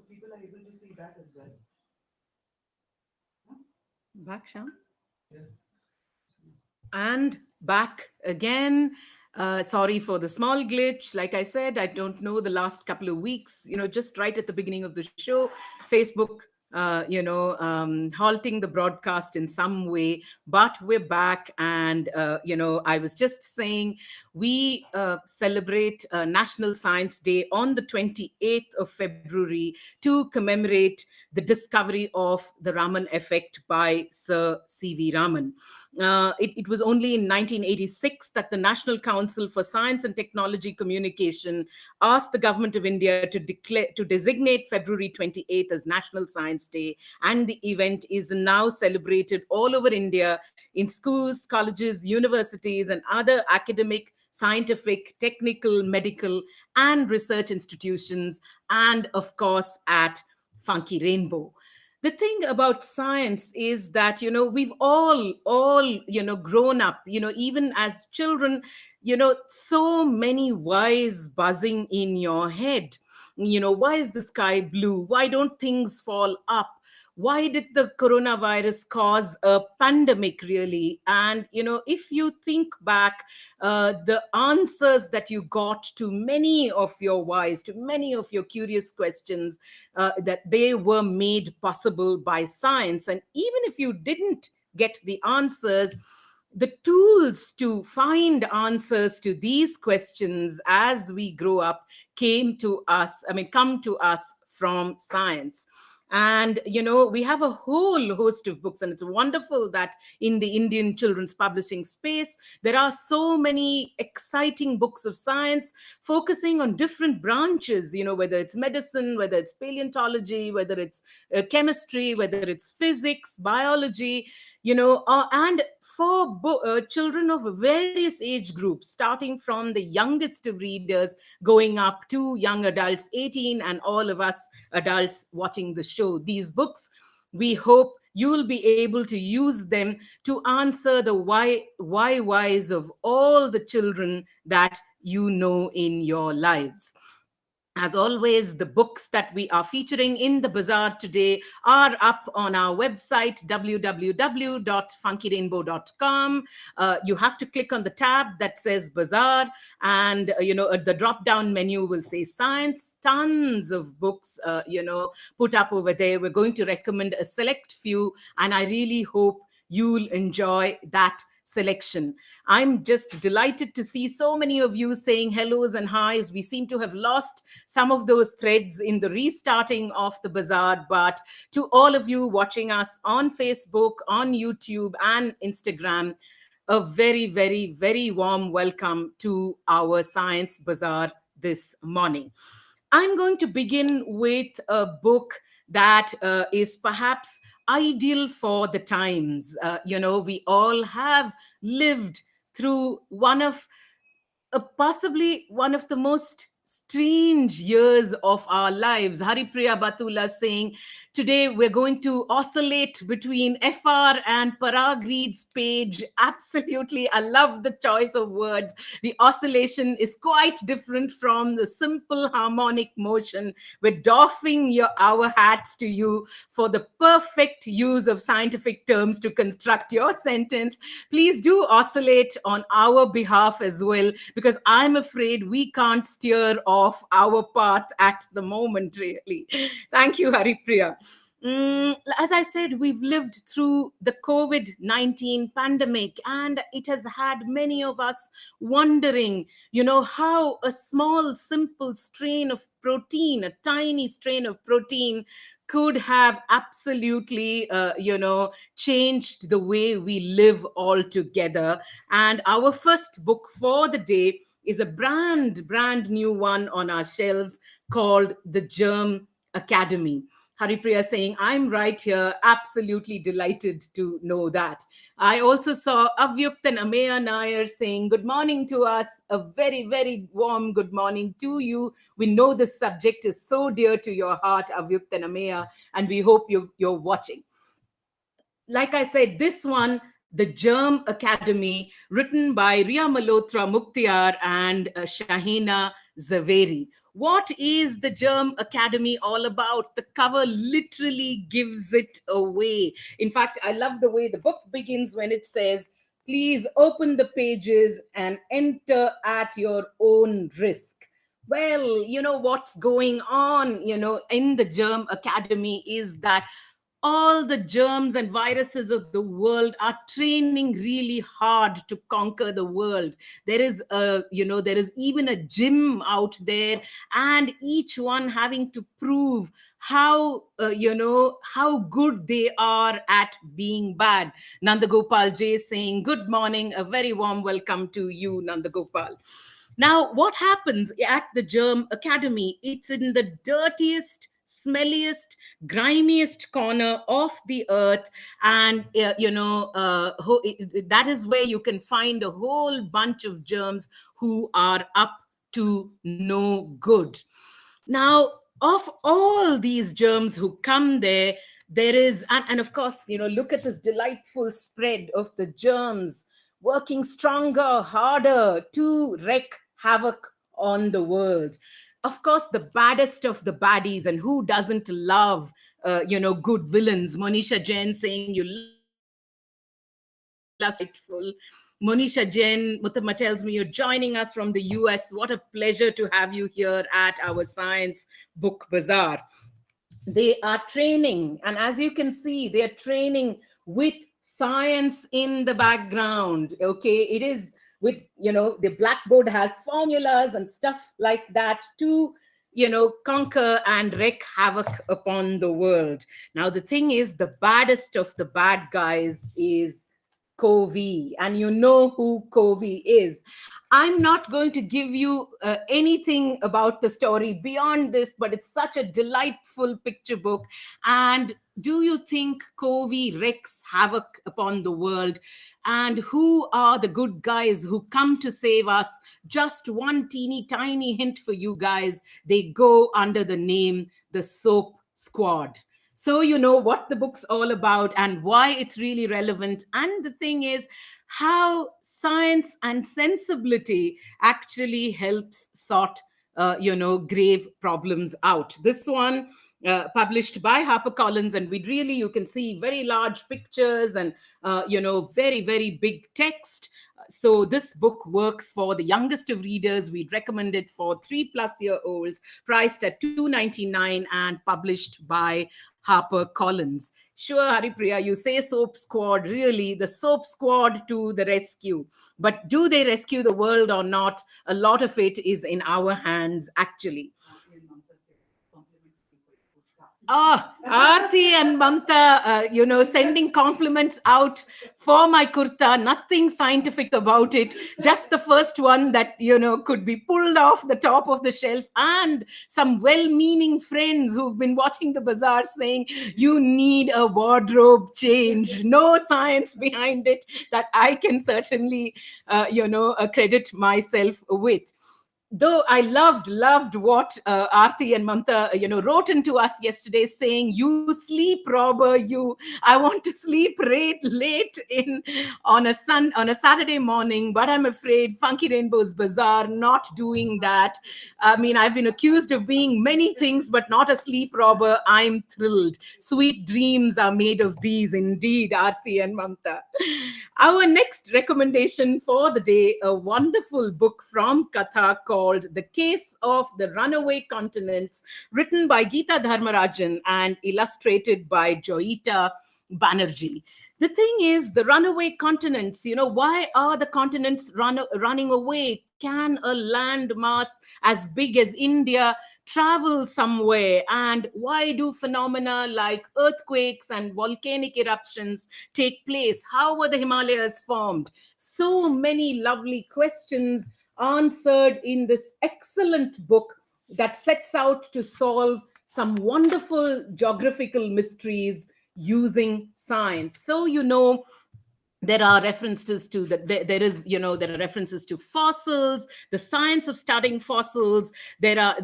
People are able to see that as well. Back, Sham. Yes. And back again. Sorry for the small glitch. Like I said, I don't know the last couple of weeks, just right at the beginning of the show, Facebook, halting the broadcast in some way. But we're back. And, I was just saying we celebrate National Science Day on the 28th of February to commemorate the discovery of the Raman effect by Sir C.V. Raman. It was only in 1986 that the National Council for Science and Technology Communication asked the government of India to designate February 28th as National Science Day, and the event is now celebrated all over India in schools, colleges, universities, and other academic, scientific, technical, medical, and research institutions, and of course at Funky Rainbow. The thing about science is that we've all grown up, even as children, so many whys buzzing in your head. Why is the sky blue? Why don't things fall up? Why did the coronavirus cause a pandemic, really? And if you think back, the answers that you got to many of your whys, to many of your curious questions, that they were made possible by science. And even if you didn't get the answers, the tools to find answers to these questions as we grow up come to us from science. And we have a whole host of books, and it's wonderful that in the Indian children's publishing space there are so many exciting books of science focusing on different branches, whether it's medicine, whether it's paleontology, whether it's chemistry, whether it's physics, biology, and for children of various age groups, starting from the youngest of readers going up to young adults, 18, and all of us adults watching the show. These books, we hope you will be able to use them to answer the whys of all the children that you know in your lives. As always, the books that we are featuring in the bazaar today are up on our website, www.funkyrainbow.com. You have to click on the tab that says bazaar, and the drop down menu will say science. Tons of books put up over there. We're going to recommend a select few, and I really hope you'll enjoy that selection. I'm just delighted to see so many of you saying hellos and highs. We seem to have lost some of those threads in the restarting of the bazaar, but to all of you watching us on Facebook, on YouTube, and Instagram, a very, very, very warm welcome to our Science Bazaar this morning. I'm going to begin with a book that is perhaps ideal for the times. We all have lived through possibly one of the most strange years of our lives. Haripriya Batula saying, today we're going to oscillate between FR and Parag Reed's page. Absolutely, I love the choice of words. The oscillation is quite different from the simple harmonic motion. We're doffing our hats to you for the perfect use of scientific terms to construct your sentence. Please do oscillate on our behalf as well, because I'm afraid we can't steer off our path at the moment, really. Thank you, Haripriya. As I said, we've lived through the COVID-19 pandemic, and it has had many of us wondering, how a small, simple strain of protein, a tiny strain of protein, could have absolutely, changed the way we live altogether. And our first book for the day is a brand new one on our shelves called the Germ Academy. Haripriya saying, I'm right here, absolutely delighted to know that. I also saw Avyukt and Ameya Nair saying good morning to us. A very, very warm good morning to you. We know this subject is so dear to your heart, Avyukt and Ameya, and we hope you're watching. Like I said, this one, The Germ Academy, written by Ria Malhotra Mukhtiar and Shahina Zaveri. What is the Germ Academy all about? The cover literally gives it away. In fact, I love the way the book begins when it says, please open the pages and enter at your own risk. Well, what's going on, in the Germ Academy is that all the germs and viruses of the world are training really hard to conquer the world. There is even a gym out there, and each one having to prove how good they are at being bad. Nandagopal J saying good morning, a very warm welcome to you, Nandagopal. Now, what happens at the Germ Academy? It's in the dirtiest, smelliest, grimiest corner of the earth, and that is where you can find a whole bunch of germs who are up to no good. Now, of all these germs who come there, there is, and of course, look at this delightful spread of the germs working stronger, harder to wreak havoc on the world. Of course, the baddest of the baddies, and who doesn't love, good villains? Monisha Jain saying you love delightful. Monisha Jain Muttama tells me you're joining us from the US. What a pleasure to have you here at our Science Book Bazaar. They are training, and as you can see, they are training with science in the background. Okay, it is with, the blackboard has formulas and stuff like that to, conquer and wreak havoc upon the world. Now, the thing is, the baddest of the bad guys is Covey, and you know who Covey is. I'm not going to give you anything about the story beyond this, but it's such a delightful picture book. And do you think Covey wreaks havoc upon the world? And who are the good guys who come to save us? Just one teeny tiny hint for you guys. They go under the name the Soap Squad. So you know what the book's all about and why it's really relevant. And the thing is, how science and sensibility actually helps sort, grave problems out. This one, published by HarperCollins, and you can see very large pictures and, very, very big text. So this book works for the youngest of readers. We'd recommend it for 3+ year olds, priced at $2.99 and published by HarperCollins. Sure, Haripriya, you say Soap Squad. Really, the Soap Squad to the rescue. But do they rescue the world or not? A lot of it is in our hands, actually. Ah, Aarti and Mamta, sending compliments out for my kurta. Nothing scientific about it. Just the first one that, could be pulled off the top of the shelf. And some well-meaning friends who've been watching the bazaar saying, you need a wardrobe change. No science behind it that I can certainly, credit myself with. Though I loved what Aarti and Mamta, wrote into us yesterday saying, you sleep robber, I want to sleep late on a Saturday morning, but I'm afraid Funky Rainbow's Bazaar not doing that. I mean, I've been accused of being many things, but not a sleep robber. I'm thrilled. Sweet dreams are made of these, indeed, Aarti and Mamta. Our next recommendation for the day, a wonderful book from Katha called The Case of the Runaway Continents, written by Geeta Dharmarajan and illustrated by Joyita Banerjee. The thing is, the runaway continents, why are the continents running away? Can a land mass as big as India travel somewhere? And why do phenomena like earthquakes and volcanic eruptions take place? How were the Himalayas formed? So many lovely questions answered in this excellent book that sets out to solve some wonderful geographical mysteries using science. So, there are references to that, there is, there are references to fossils, the science of studying fossils. There are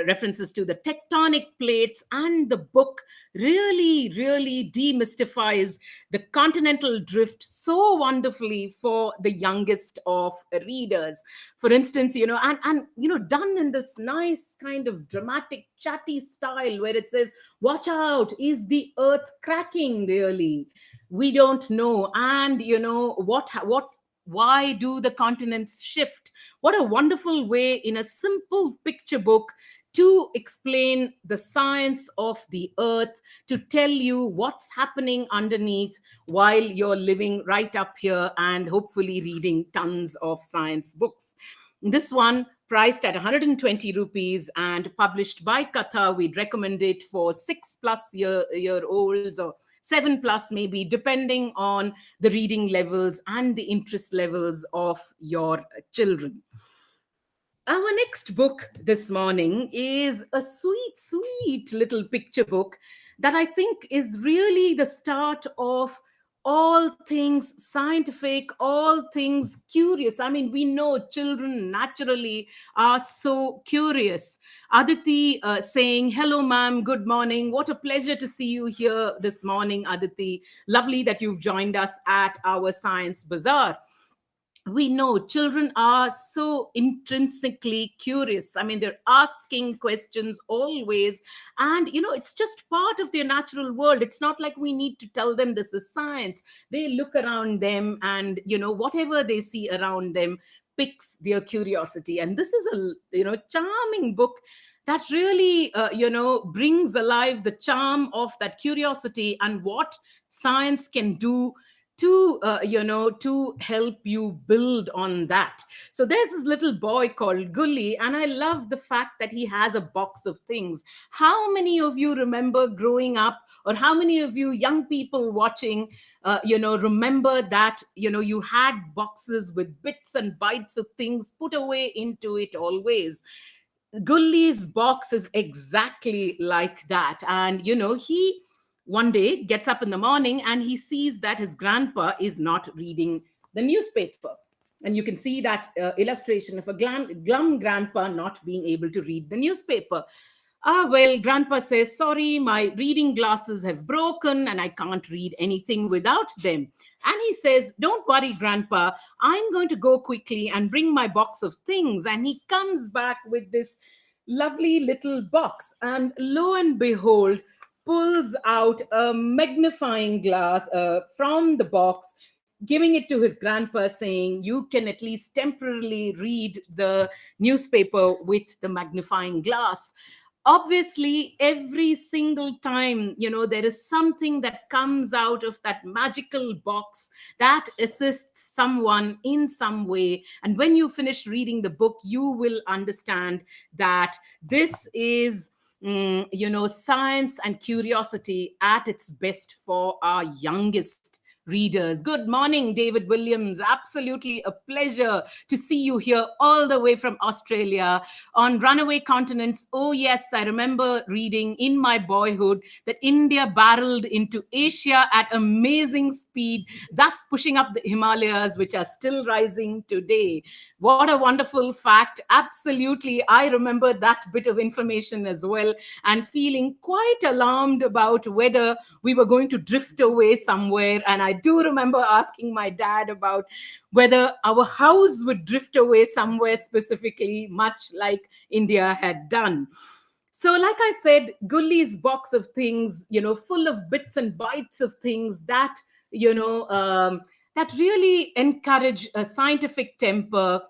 references to the tectonic plates, and the book really demystifies the continental drift so wonderfully for the youngest of readers. For instance, done in this nice kind of dramatic chatty style, where it says, watch out, is the earth cracking really? We don't know. And what why do the continents shift? What a wonderful way in a simple picture book to explain the science of the earth, to tell you what's happening underneath while you're living right up here and hopefully reading tons of science books. This one, priced at 120 rupees and published by Katha, we'd recommend it for 6+ year olds, or 7+ maybe, depending on the reading levels and the interest levels of your children. Our next book this morning is a sweet little picture book that I think is really the start of all things scientific, all things curious. I mean, we know children naturally are so curious. Aditi saying, hello, ma'am, good morning. What a pleasure to see you here this morning, Aditi. Lovely that you've joined us at our Science Bazaar. We know children are so intrinsically curious. I mean, they're asking questions always. And, it's just part of their natural world. It's not like we need to tell them this is science. They look around them and, whatever they see around them piques their curiosity. And this is a, charming book that really, brings alive the charm of that curiosity and what science can do to help you build on that. So there's this little boy called Gully, and I love the fact that he has a box of things. How many of you remember growing up, or how many of you young people watching remember that you had boxes with bits and bytes of things put away into it always? Gully's box is exactly like that. And he one day gets up in the morning and he sees that his grandpa is not reading the newspaper. And you can see that illustration of a glum grandpa not being able to read the newspaper. Well, grandpa says, sorry, my reading glasses have broken and I can't read anything without them. And he says, don't worry, grandpa, I'm going to go quickly and bring my box of things. And he comes back with this lovely little box. And lo and behold, pulls out a magnifying glass from the box, giving it to his grandpa, saying, you can at least temporarily read the newspaper with the magnifying glass. Obviously, every single time, there is something that comes out of that magical box that assists someone in some way. And when you finish reading the book, you will understand that this is science and curiosity at its best for our youngest readers. Good morning, David Williams. Absolutely a pleasure to see you here all the way from Australia on Runaway Continents. Oh, yes, I remember reading in my boyhood that India barreled into Asia at amazing speed, thus pushing up the Himalayas, which are still rising today. What a wonderful fact. Absolutely. I remember that bit of information as well, and feeling quite alarmed about whether we were going to drift away somewhere. And I do remember asking my dad about whether our house would drift away somewhere specifically, much like India had done. So, like I said, Gully's box of things, full of bits and bytes of things that, that really encourage a scientific temper.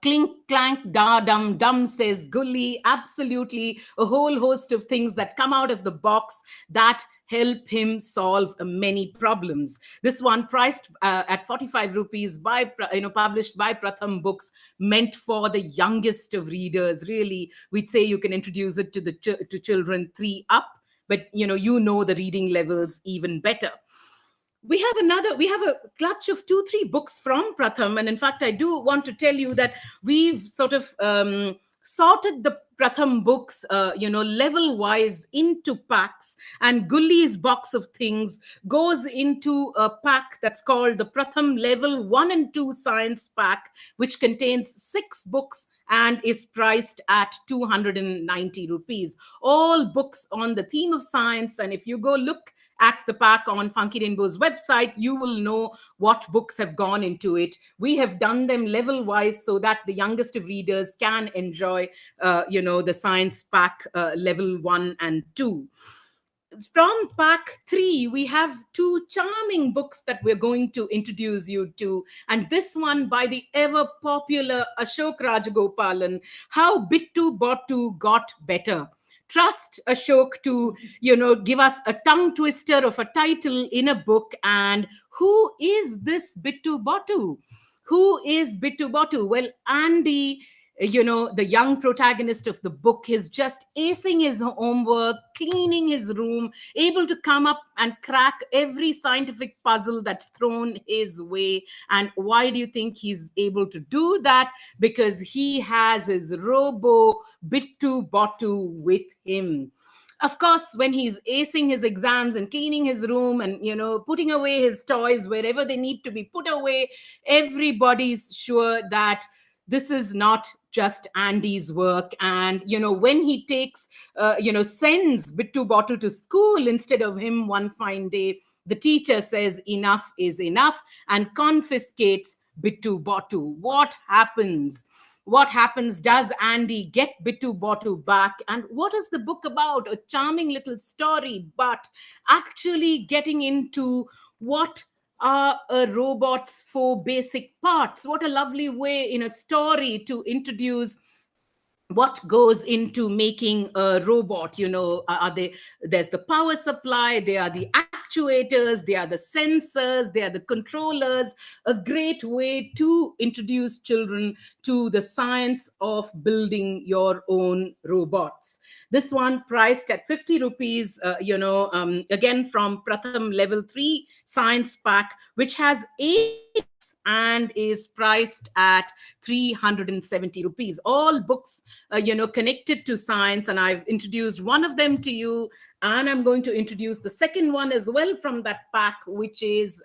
Clink, clank, da, dum, dum, says Gully. Absolutely a whole host of things that come out of the box that help him solve many problems. This one, priced at 45 rupees, published by Pratham Books, meant for the youngest of readers. Really, we'd say you can introduce it to to children 3 up, but you know the reading levels even better. we have a clutch of 2 3 books from Pratham, and in fact I do want to tell you that we've sort of sorted the Pratham books level wise into packs, and Gulli's box of things goes into a pack that's called the Pratham level 1 and 2 science pack, which contains 6 books and is priced at 290 rupees. All books on the theme of science, and if you go look at the pack on Funky Rainbow's website, you will know what books have gone into it. We have done them level wise so that the youngest of readers can enjoy, the science pack level 1 and 2. From pack 3, we have 2 charming books that we're going to introduce you to. And this one by the ever popular Ashok Rajagopalan, How Bittu Bottu Got Better. Trust Ashok to, give us a tongue twister of a title in a book. And who is this Bittu Bottu? Who is Bittu Bottu? Well, Andy, the young protagonist of the book, is just acing his homework, cleaning his room, able to come up and crack every scientific puzzle that's thrown his way. And why do you think he's able to do that? Because he has his robo Bittu Bottu with him. Of course, when he's acing his exams and cleaning his room and putting away his toys wherever they need to be put away, everybody's sure that this is not just Andy's work. And when he takes sends Bittu Bottu to school instead of him one fine day, the teacher says enough is enough and confiscates Bittu Bottu. What happens? What happens? Does Andy get Bittu Bottu back? And what is the book about? A charming little story, but actually getting into what are a robot's 4 basic parts. What a lovely way in a story to introduce what goes into making a robot. Are they There's the power supply, there are the actuators, there are the sensors, there are the controllers. A great way to introduce children to the science of building your own robots. This one priced at 50 rupees, again from Pratham level 3 science pack, which has 8 and is priced at 370 rupees. All books, connected to science. And I've introduced one of them to you. And I'm going to introduce the second one as well from that pack, which is,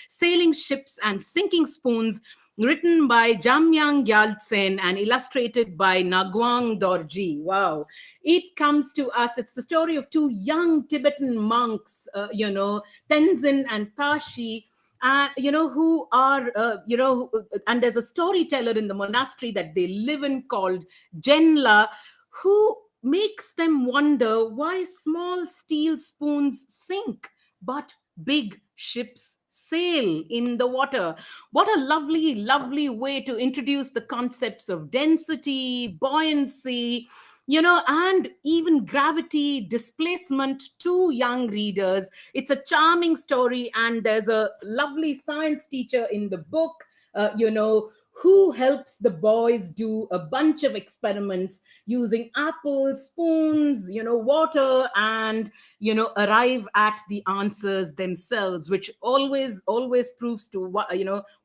Sailing Ships and Sinking Spoons, written by Jamyang Gyaltsen and illustrated by Nagwang Dorji. Wow. It comes to us. It's the story of 2 young Tibetan monks, Tenzin and Tashi, who are, and there's a storyteller in the monastery that they live in called Jenla, who makes them wonder why small steel spoons sink, but big ships sail in the water. What a lovely, lovely way to introduce the concepts of density, buoyancy, and even gravity, displacement to young readers. It's a charming story, and there's a lovely science teacher in the book, who helps the boys do a bunch of experiments using apples, spoons, water, and, arrive at the answers themselves, which always proves to,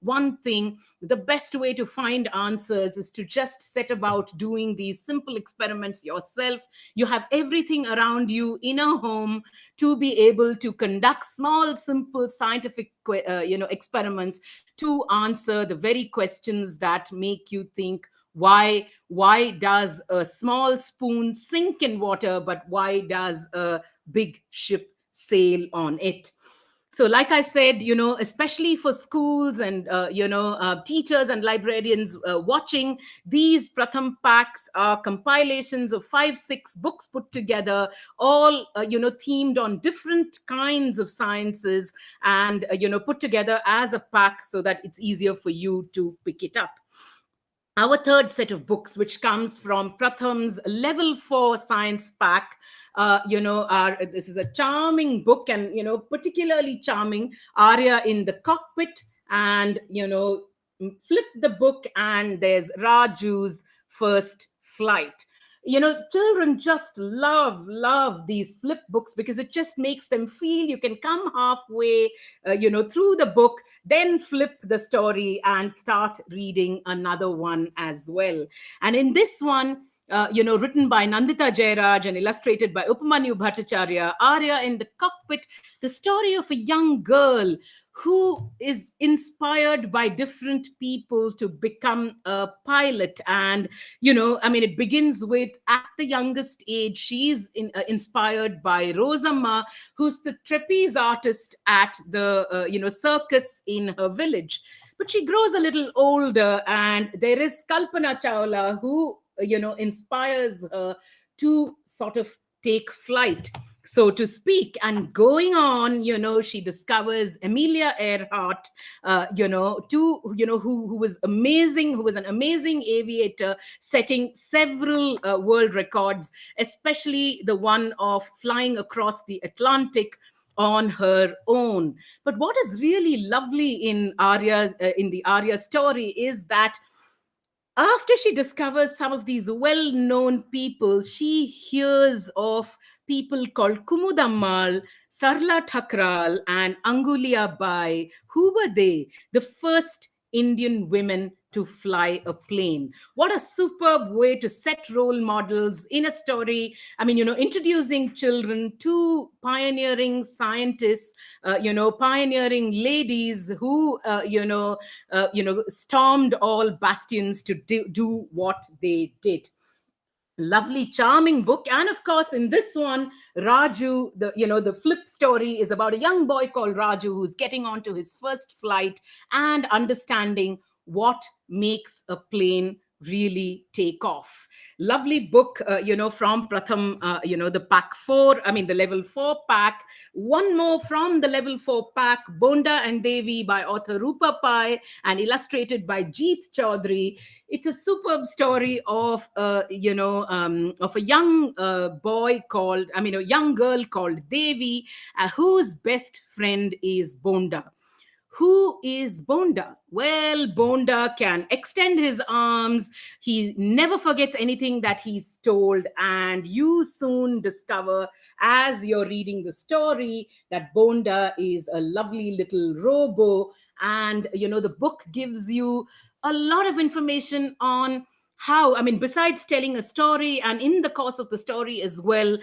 one thing: the best way to find answers is to just set about doing these simple experiments yourself. You have everything around you in a home to be able to conduct small, simple scientific, experiments to answer the very questions that make you think, why does a small spoon sink in water, but why does a big ship sail on it? So like I said, especially for schools and teachers and librarians watching, these Pratham packs are compilations of 5 6 books put together, all themed on different kinds of sciences, and put together as a pack so that it's easier for you to pick it up. Our third set of books, which comes from Pratham's level 4 science pack, this is a charming book, and particularly charming, Arya in the Cockpit. And flip the book and there's Raju's First Flight. children just love these flip books because it just makes them feel you can come halfway through the book, then flip the story and start reading another one as well. And in this one, written by Nandita Jairaj and illustrated by Upamanyu Bhattacharya, Arya in the Cockpit, the story of a young girl who is inspired by different people to become a pilot. And it begins with, at the youngest age, she's inspired by Rosamma, who's the trapeze artist at the circus in her village. But she grows a little older, and there is Kalpana Chawla, who inspires her to sort of take flight, so to speak. And going on, she discovers Amelia Earhart, who was amazing, who was an amazing aviator, setting several world records, especially the one of flying across the Atlantic on her own. But what is really lovely in the Arya story is that after she discovers some of these well-known people, she hears of people called Kumudammal, Sarla Thakral, and Angulia Bai. Who were they? The first Indian women to fly a plane. What a superb way to set role models in a story. I mean, introducing children to pioneering scientists, pioneering ladies who, stormed all bastions to do what they did. Lovely, charming book. And of course, in this one, Raju, the flip story is about a young boy called Raju who's getting onto his first flight and understanding what makes a plane really take off. Lovely book, from Pratham, the pack 4, I mean the level 4 pack. One more from the level 4 pack, Bonda and Devi, by author Rupa Pai and illustrated by Jeet Chaudhary. It's a superb story of of a young a young girl called Devi, whose best friend is Bonda. Who is Bonda? Well, Bonda can extend his arms. He never forgets anything that he's told. And you soon discover, as you're reading the story, that Bonda is a lovely little robo. And, the book gives you a lot of information on how, besides telling a story, and in the course of the story as well,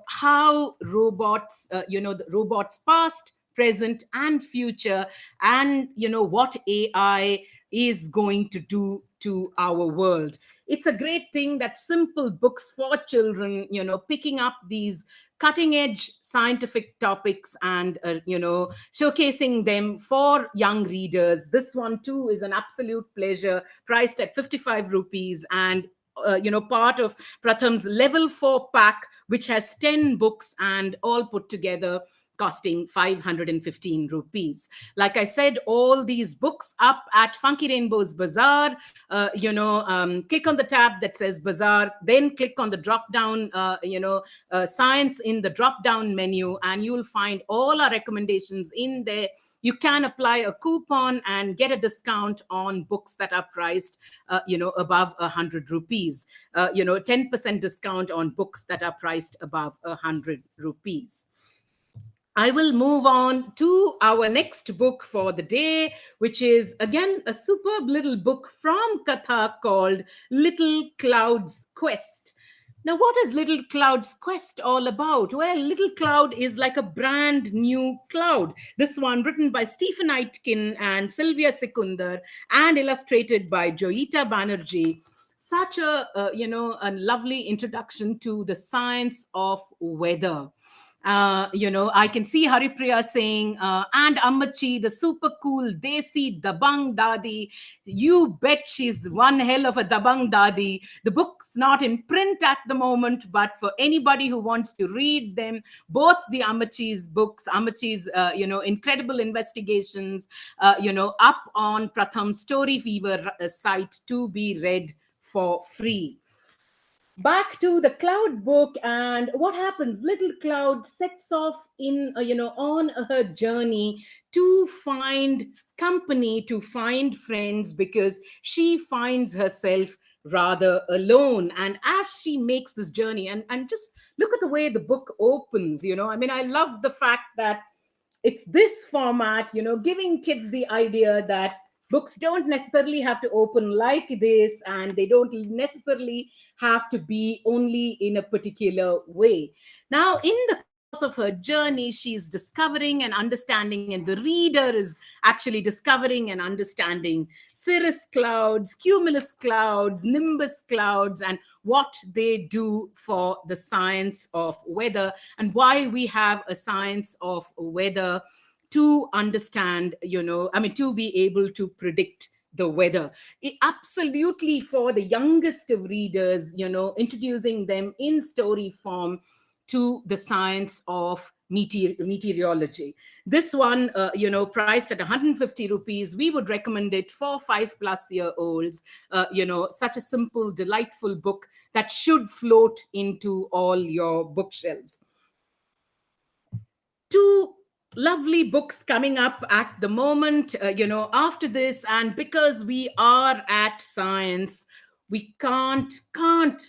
how robots, the robots past, present, and future, and what AI is going to do to our world. It's a great thing that simple books for children, picking up these cutting edge scientific topics and showcasing them for young readers. This one too is an absolute pleasure, priced at 55 rupees, and part of Pratham's level 4 pack, which has 10 books and all put together costing 515 rupees. Like I said, all these books up at Funky Rainbow's Bazaar. Click on the tab that says Bazaar, then click on the drop down, science in the drop down menu, and you'll find all our recommendations in there. You can apply a coupon and get a discount on books that are priced, above 100 rupees. 10% discount on books that are priced above 100 rupees. I will move on to our next book for the day, which is again a superb little book from Katha called Little Cloud's Quest. Now, what is Little Cloud's Quest all about? Well, Little Cloud is like a brand new cloud. This one written by Stephen Aitken and Sylvia Sekundar and illustrated by Joyita Banerjee. Such a lovely introduction to the science of weather. I can see Haripriya saying, and Ammachi, the super cool Desi Dabang Dadi. You bet she's one hell of a Dabang Dadi. The book's not in print at the moment, but for anybody who wants to read them, both the Ammachi's books, Ammachi's, incredible investigations, up on Pratham Story Fever site to be read for free. Back to the Cloud book, and what happens? Little Cloud sets off on her journey to find company, to find friends, because she finds herself rather alone. And as she makes this journey, and just look at the way the book opens, I mean, I love the fact that it's this format, giving kids the idea that books don't necessarily have to open like this, and they don't necessarily have to be only in a particular way. Now, in the course of her journey, she's discovering and understanding, and the reader is actually discovering and understanding cirrus clouds, cumulus clouds, nimbus clouds, and what they do for the science of weather, and why we have a science of weather to understand, I mean, to be able to predict the weather. Absolutely, for the youngest of readers, introducing them in story form to the science of meteorology. This one, priced at 150 rupees, we would recommend it for 5+ year olds. Such a simple, delightful book that should float into all your bookshelves. Two lovely books coming up at the moment, after this. And because we are at science, we can't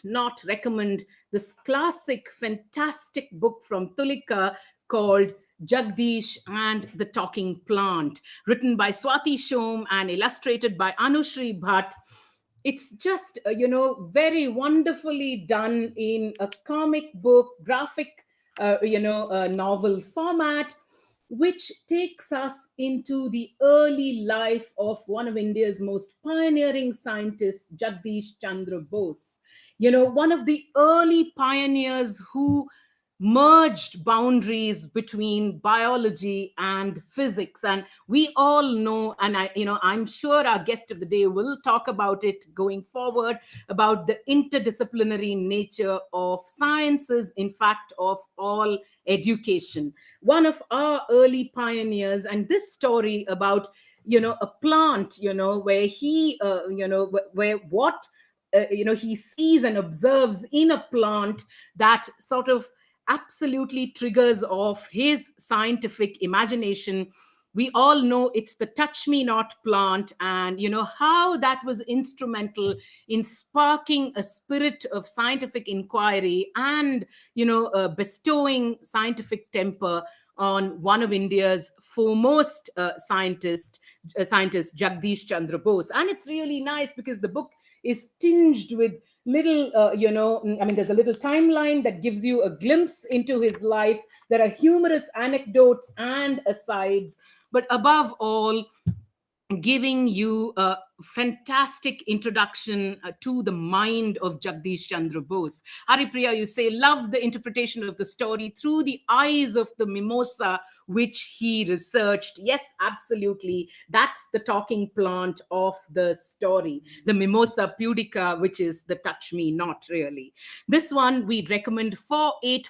not recommend this classic, fantastic book from Tulika called Jagdish and the Talking Plant, written by Swati Shom and illustrated by Anushri Bhatt. It's just, very wonderfully done in a comic book, graphic, novel format, which takes us into the early life of one of India's most pioneering scientists, Jagdish Chandra Bose. One of the early pioneers who merged boundaries between biology and physics. And we all know, and I'm sure our guest of the day will talk about it going forward, about the interdisciplinary nature of sciences, in fact, of all education. One of our early pioneers, and this story about, a plant, where he, where what, he sees and observes in a plant that sort of absolutely triggers off his scientific imagination. We all know it's the touch me not plant, and how that was instrumental in sparking a spirit of scientific inquiry and bestowing scientific temper on one of India's foremost scientist Jagdish Chandra Bose. And it's really nice because the book is tinged with little, I mean, there's a little timeline that gives you a glimpse into his life. There are humorous anecdotes and asides, but above all, giving you a fantastic introduction to the mind of Jagdish Chandra Bose. Haripriya, you say, love the interpretation of the story through the eyes of the mimosa which he researched. Yes, absolutely. That's the talking plant of the story. The Mimosa pudica, which is the touch me not, really. This one we recommend for 8+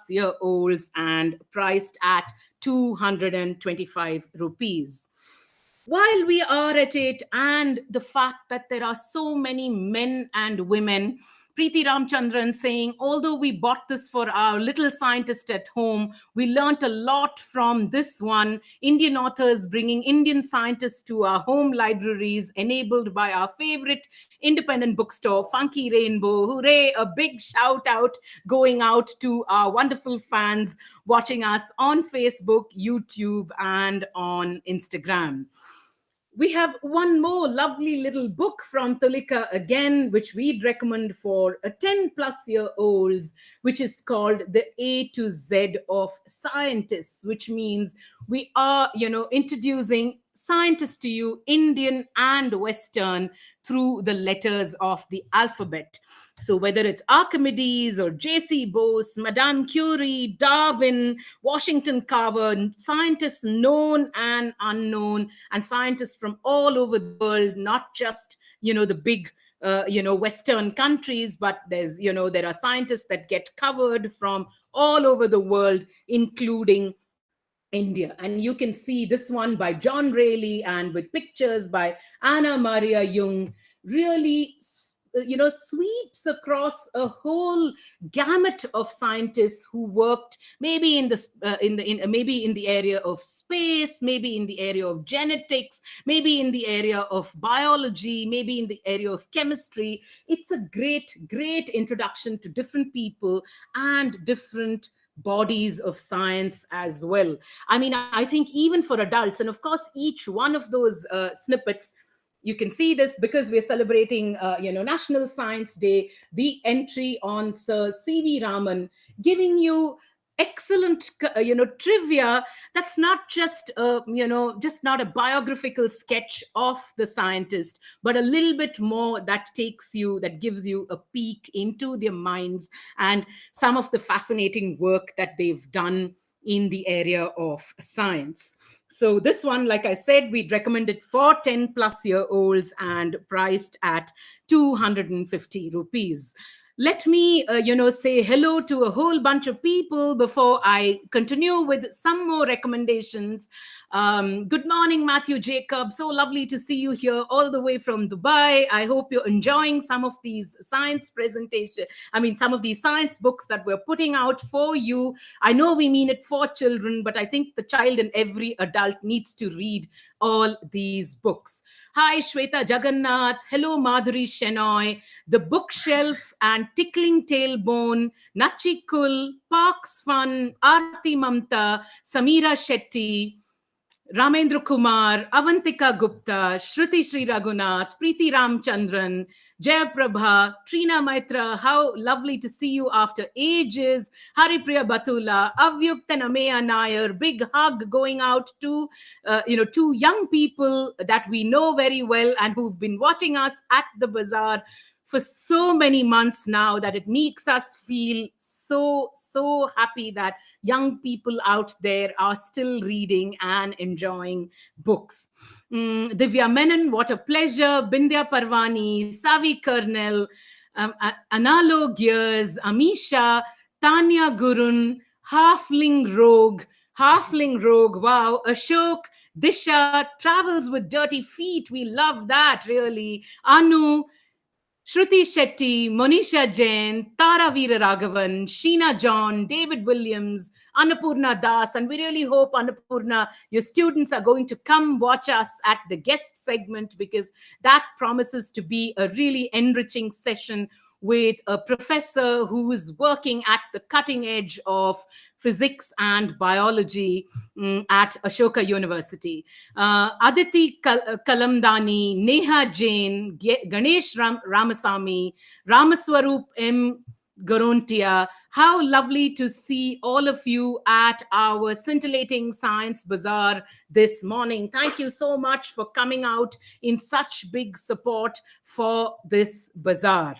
year olds and priced at 225 rupees. While we are at it, and the fact that there are so many men and women, Preeti Ramchandran saying, although we bought this for our little scientist at home, we learnt a lot from this one. Indian authors bringing Indian scientists to our home libraries, enabled by our favorite independent bookstore, Funky Rainbow. Hooray! A big shout out going out to our wonderful fans watching us on Facebook, YouTube, and on Instagram. We have one more lovely little book from Tulika again, which we'd recommend for a 10+ year olds, which is called The A to Z of Scientists, which means we are, introducing scientists to you, Indian and Western, through the letters of the alphabet. So whether it's Archimedes or J.C. Bose, Madame Curie, Darwin, Washington Carver, scientists known and unknown, and scientists from all over the world, not just, the big, Western countries, but there are scientists that get covered from all over the world, including India. And you can see this one by John Rayleigh and with pictures by Anna Maria Jung, really sweeps across a whole gamut of scientists who worked maybe in this maybe in the area of space, maybe in the area of genetics, maybe in the area of biology, maybe in the area of chemistry. It's a great introduction to different people and different bodies of science as well. I mean, I think even for adults, and of course each one of those snippets, you can see this because we're celebrating National Science Day, the entry on Sir CV Raman, giving you excellent trivia that's not just just not a biographical sketch of the scientist, but a little bit more that gives you a peek into their minds and some of the fascinating work that they've done in the area of science. So this one, like I said, we'd recommend it for 10 plus year olds and priced at 250 rupees. Let me, say hello to a whole bunch of people before I continue with some more recommendations. Good morning, Matthew Jacob. So lovely to see you here all the way from Dubai. I hope you're enjoying some of these science presentations. I mean, some of these science books that we're putting out for you. I know we mean it for children, but I think the child and every adult needs to read all these books. Hi, Shweta Jagannath. Hello, Madhuri Shenoy. The Bookshelf and Tickling Tailbone, Nachikul, Parks Fun, Aarti Mamta, Samira Shetty, Ramendra Kumar, Avantika Gupta, Shruti Sri Raghunath, Preeti Ramchandran, Jayaprabha, Trina Maitra, how lovely to see you after ages, Haripriya Batula, Avyukta Nameya Nair, big hug going out to, two young people that we know very well and who've been watching us at the bazaar for so many months now that it makes us feel so happy that young people out there are still reading and enjoying books. Divya Menon, what a pleasure. Bindya Parvani, Savi Kernel, Analo Gears, Amisha, Tanya Gurun, Halfling Rogue, wow, Ashok, Disha, travels with dirty feet. We love that, really. Anu, Shruti Shetty, Monisha Jain, Tara Veera Raghavan, Sheena John, David Williams, Annapurna Das, and we really hope, Annapurna, your students are going to come watch us at the guest segment because that promises to be a really enriching session with a professor who is working at the cutting edge of physics and biology at Ashoka University. Aditi Kalamdani, Neha Jain, Ganesh Ramasamy, Ramaswarup M. Garontia. How lovely to see all of you at our scintillating science bazaar this morning. Thank you so much for coming out in such big support for this bazaar.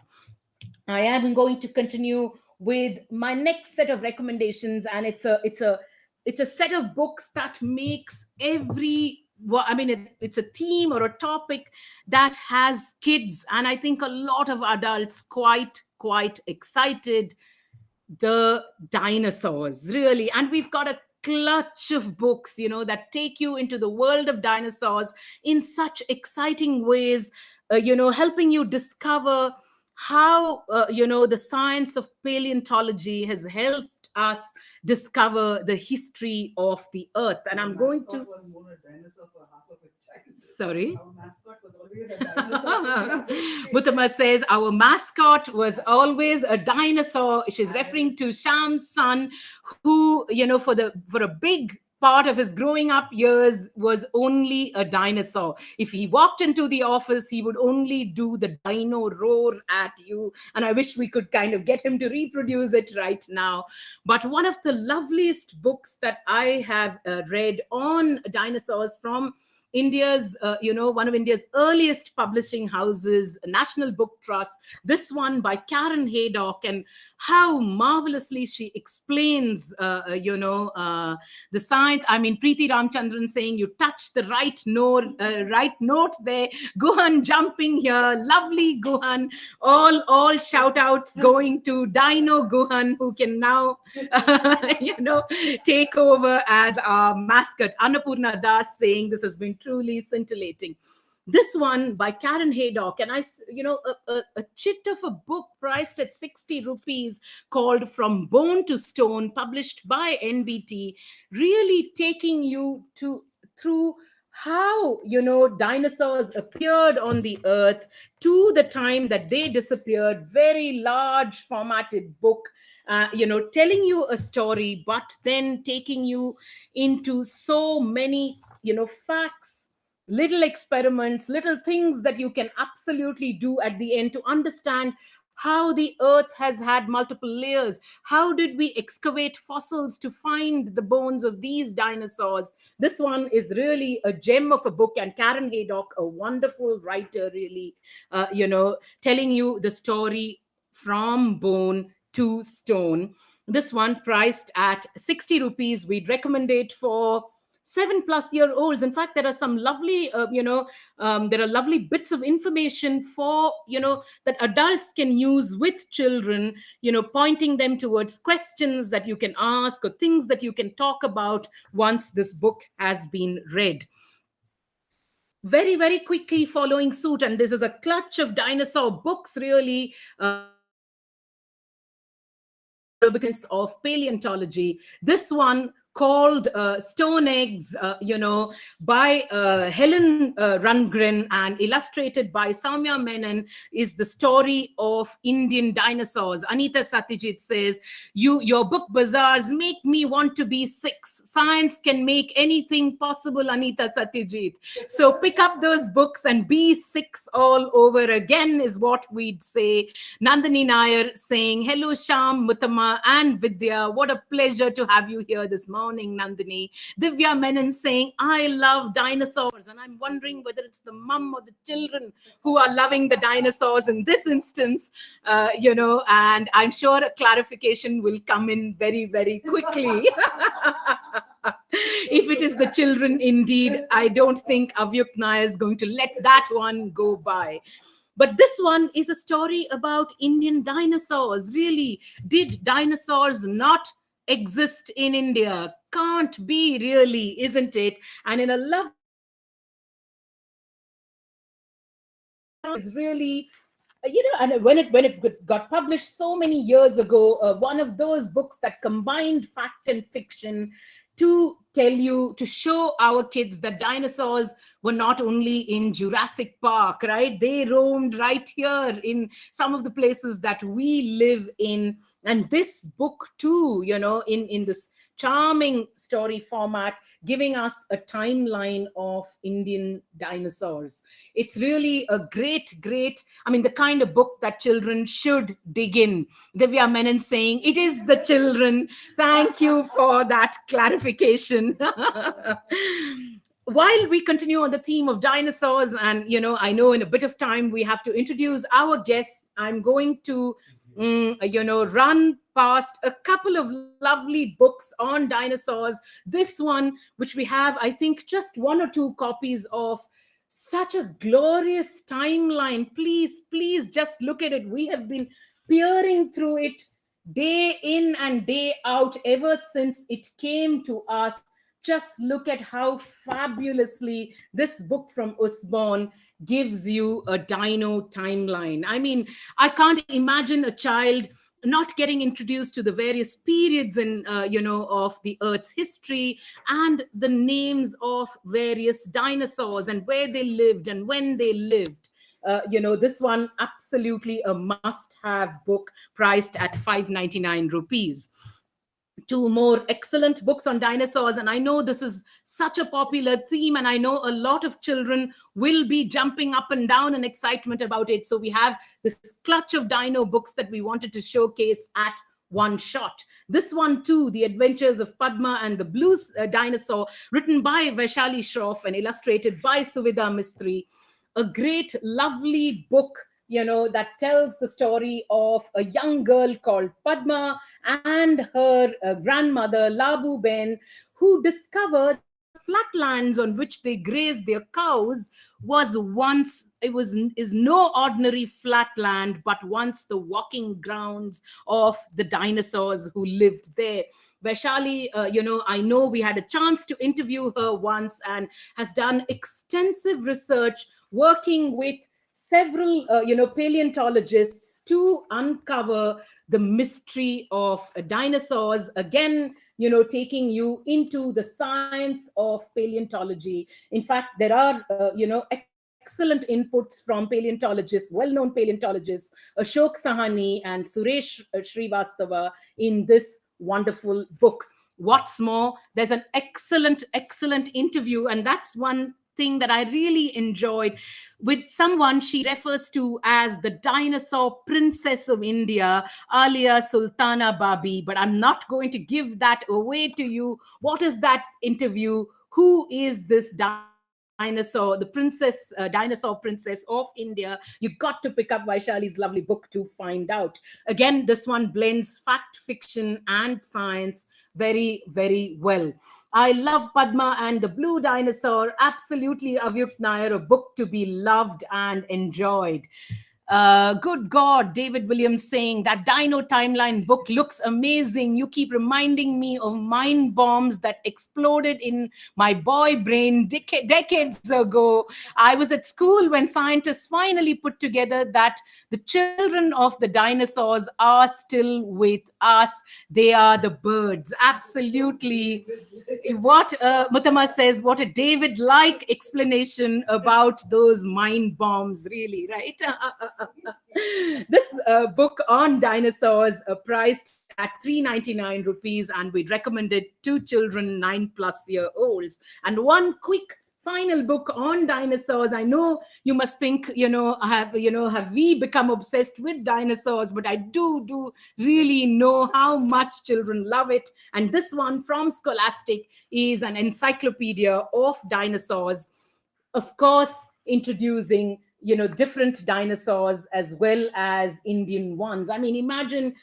I am going to continue with my next set of recommendations, and it's a set of books that makes it's a theme or a topic that has kids, and I think a lot of adults quite excited. The dinosaurs, really. And we've got a clutch of books, that take you into the world of dinosaurs in such exciting ways, helping you discover how the science of paleontology has helped us discover the history of the earth. And I'm going to was more a dinosaur for half of its childhood. sorry. Our mascot was always a dinosaur. Butama says our mascot was always a dinosaur. She's referring to Sham's son, who, for a big part of his growing up years was only a dinosaur. If he walked into the office, he would only do the dino roar at you. And I wish we could kind of get him to reproduce it right now. But one of the loveliest books that I have read on dinosaurs from India's, one of India's earliest publishing houses, National Book Trust, this one by Karen Haydock, and how marvelously she explains, the science. I mean, Preeti Ramchandran saying you touched the right note there. Guhan jumping here, lovely Guhan. All shout outs going to Dino Guhan, who can now, take over as our mascot. Annapurna Das saying this has been truly scintillating. This one by Karen Haydock, and a chit of a book priced at 60 rupees called From Bone to Stone, published by NBT, really taking you to through how dinosaurs appeared on the earth to the time that they disappeared. Very large formatted book, telling you a story, but then taking you into so many facts, little experiments, little things that you can absolutely do at the end to understand how the earth has had multiple layers. How did we excavate fossils to find the bones of these dinosaurs? This one is really a gem of a book, and Karen Haydock, a wonderful writer, really, telling you the story from bone to stone. This one priced at 60 rupees. We'd recommend it for 7+ year olds. In fact, there are some lovely there are lovely bits of information for that adults can use with children, pointing them towards questions that you can ask or things that you can talk about once this book has been read. Very, very quickly following suit, and this is a clutch of dinosaur books, really, of paleontology. This one called Stone Eggs, by Helen Rundgren and illustrated by Soumya Menon, is the story of Indian dinosaurs. Anita Satyajit says, your book bazaars make me want to be 6. Science can make anything possible, Anita Satyajit. So pick up those books and be 6 all over again, is what we'd say. Nandini Nair saying, hello, Sham, Muttama, and Vidya. What a pleasure to have you here this morning, Nandini. Divya Menon saying, I love dinosaurs. And I'm wondering whether it's the mum or the children who are loving the dinosaurs in this instance, and I'm sure a clarification will come in very, very quickly. If it is the children, indeed, I don't think Avyuk Nair is going to let that one go by. But this one is a story about Indian dinosaurs. Really, did dinosaurs not exist in India? Can't be, really, isn't it? And in a lovely is really, and when it got published so many years ago, one of those books that combined fact and fiction to tell you, to show our kids that dinosaurs were not only in Jurassic Park, right? They roamed right here in some of the places that we live in. And this book too, in this charming story format, giving us a timeline of Indian dinosaurs. It's really a great, the kind of book that children should dig in. Divya Menon saying, it is the children. Thank you for that clarification. While we continue on the theme of dinosaurs, and I know in a bit of time we have to introduce our guests, I'm going to run past a couple of lovely books on dinosaurs. This one, which we have, I think, just 1 or 2 copies of, such a glorious timeline. Please just look at it. We have been peering through it day in and day out ever since it came to us. Just look at how fabulously this book from Usborne gives you a dino timeline. I mean, I can't imagine a child not getting introduced to the various periods in of the Earth's history, and the names of various dinosaurs and where they lived and when they lived. This one, absolutely a must-have book, priced at 599 rupees. 2 more excellent books on dinosaurs, and I know this is such a popular theme, and I know a lot of children will be jumping up and down in excitement about it. So we have this clutch of dino books that we wanted to showcase at one shot. This one too, The Adventures of Padma and the Blue Dinosaur, written by Vaishali Shroff and illustrated by Suvidha Mistry. A great, lovely book, that tells the story of a young girl called Padma and her grandmother, Labu Ben, who discovered that the flatlands on which they grazed their cows is no ordinary flatland, but once the walking grounds of the dinosaurs who lived there. Vaishali, I know we had a chance to interview her once, and has done extensive research working with several, paleontologists to uncover the mystery of dinosaurs. Again, taking you into the science of paleontology. In fact, there are, excellent inputs from paleontologists, well-known paleontologists, Ashok Sahani and Suresh Srivastava in this wonderful book. What's more, there's an excellent interview, and that's one thing that I really enjoyed, with someone she refers to as the dinosaur princess of India, Arya Sultana Babi. But I'm not going to give that away to you. What is that interview? Who is this dinosaur, the dinosaur princess of India? You got to pick up Vaishali's lovely book to find out. Again, this one blends fact, fiction, and science very well. I love Padma and the Blue Dinosaur. Absolutely, Avyuk Nair, a book to be loved and enjoyed. Good God, David Williams saying that Dino Timeline book looks amazing. You keep reminding me of mind bombs that exploded in my boy brain decades ago. I was at school when scientists finally put together that the children of the dinosaurs are still with us. They are the birds. Absolutely. What Mutama says, what a David-like explanation about those mind bombs, really, right? This book on dinosaurs priced at 399 rupees, and we'd recommend it to children 9+-year-olds. And one quick final book on dinosaurs. I know you must think, have we become obsessed with dinosaurs? But I do really know how much children love it. And this one from Scholastic is an encyclopedia of dinosaurs, of course, introducing different dinosaurs as well as Indian ones. I mean, imagine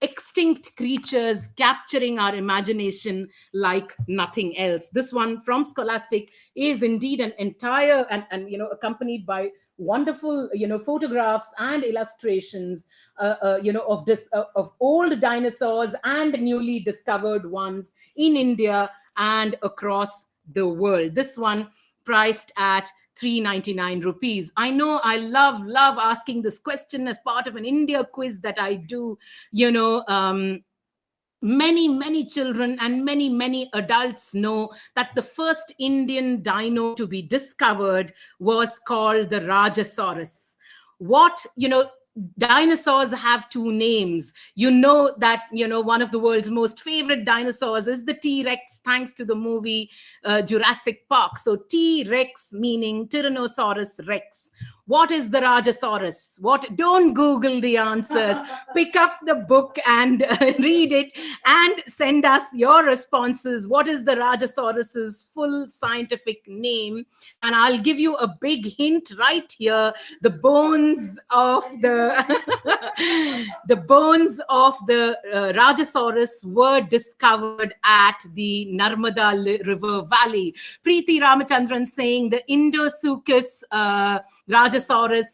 extinct creatures capturing our imagination like nothing else. This one from Scholastic is indeed an entire and accompanied by wonderful photographs and illustrations of old dinosaurs and newly discovered ones in India and across the world. This one priced at 399 rupees. I know I love asking this question as part of an India quiz that I do. Many children and many adults know that the first Indian dino to be discovered was called the Rajasaurus. Dinosaurs have two names. That one of the world's most favorite dinosaurs is the T-Rex, thanks to the movie Jurassic Park. So T-Rex meaning Tyrannosaurus Rex. What is the Rajasaurus? Don't Google the answers. Pick up the book and read it and send us your responses. What is the Rajasaurus's full scientific name? And I'll give you a big hint right here. The bones of the Rajasaurus were discovered at the Narmada River Valley. Preeti Ramachandran saying the Indosuchus Rajasaurus.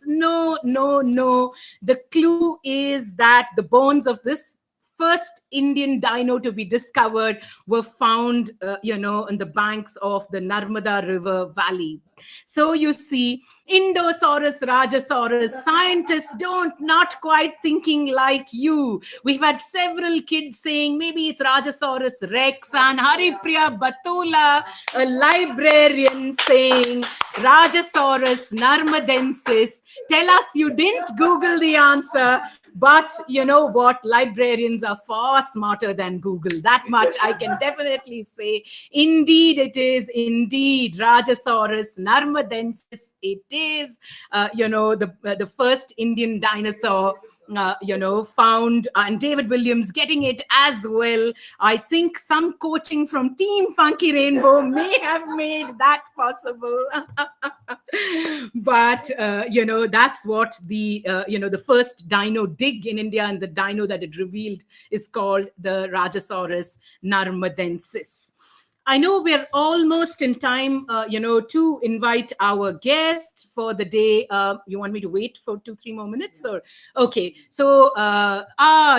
No. The clue is that the bones of this first Indian dino to be discovered were found, in the banks of the Narmada River Valley. So you see, Indosaurus, Rajasaurus, scientists not quite thinking like you. We've had several kids saying maybe it's Rajasaurus Rex, and Haripriya Batula, a librarian, saying Rajasaurus narmadensis. Tell us you didn't Google the answer. But you know what? Librarians are far smarter than Google. That much I can definitely say. Indeed, it is. Indeed, Rajasaurus narmadensis. It is, the first Indian dinosaur, found. And David Williams getting it as well. I think some coaching from Team Funky Rainbow may have made that possible. But, that's what the first dino dig in India, and the dino that it revealed is called the Rajasaurus narmadensis. I know we're almost in time, to invite our guest for the day. You want me to wait for 2, 3 more minutes, or okay? So,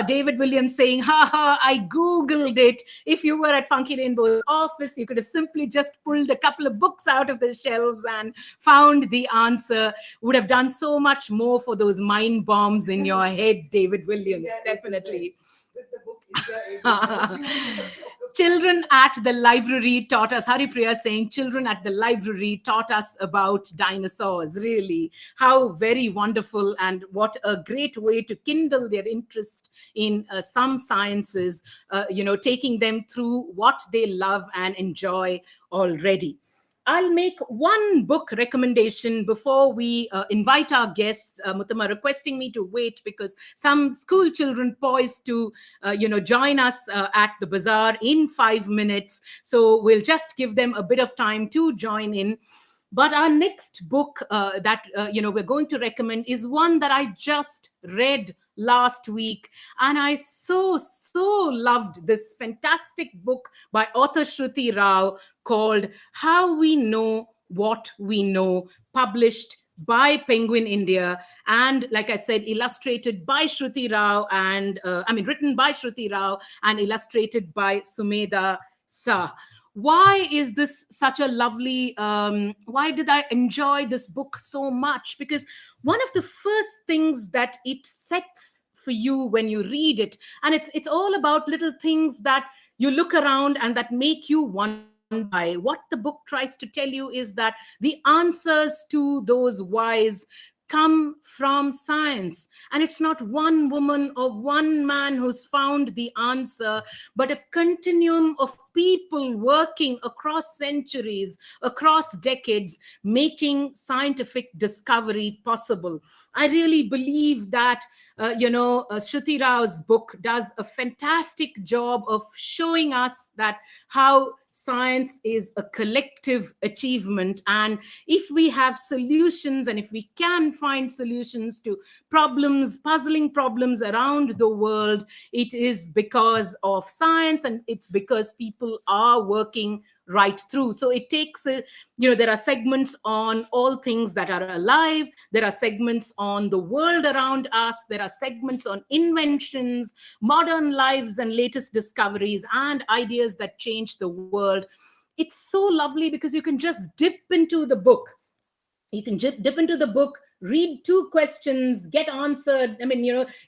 David Williams saying, "Ha ha! I googled it. If you were at Funky Rainbow's office, you could have simply just pulled a couple of books out of the shelves and found the answer. Would have done so much more for those mind bombs in your head, David Williams. India is the best. Definitely." With the book India is the best. You would have talked about Children at the library taught us, Haripriya saying, children at the library taught us about dinosaurs. Really, how very wonderful, and what a great way to kindle their interest in some sciences, taking them through what they love and enjoy already. I'll make one book recommendation before we invite our guests. Muttama requesting me to wait because some school children poised to, join us at the bazaar in 5 minutes. So we'll just give them a bit of time to join in. But our next book that we're going to recommend is one that I just read last week, and I so loved this fantastic book by author Shruti Rao called How We Know What We Know, published by Penguin India, and like I said, illustrated by Shruti Rao, and written by Shruti Rao and illustrated by Sumedha Sa. Why is this such a lovely, why did I enjoy this book so much? Because one of the first things that it sets for you when you read it, and it's all about little things that you look around and that make you wonder why. What the book tries to tell you is that the answers to those whys come from science, and it's not one woman or one man who's found the answer, but a continuum of people working across centuries, across decades, making scientific discovery possible. I really believe that Shruti Rao's book does a fantastic job of showing us that how science is a collective achievement, and if we have solutions, and if we can find solutions to problems, puzzling problems around the world, it is because of science, and it's because people are working right through. So it takes there are segments on all things that are alive, there are segments on the world around us, there are segments on inventions, modern lives, and latest discoveries and ideas that change the world. It's so lovely because you can just dip into the book. You can dip into the book, read two questions, get answered.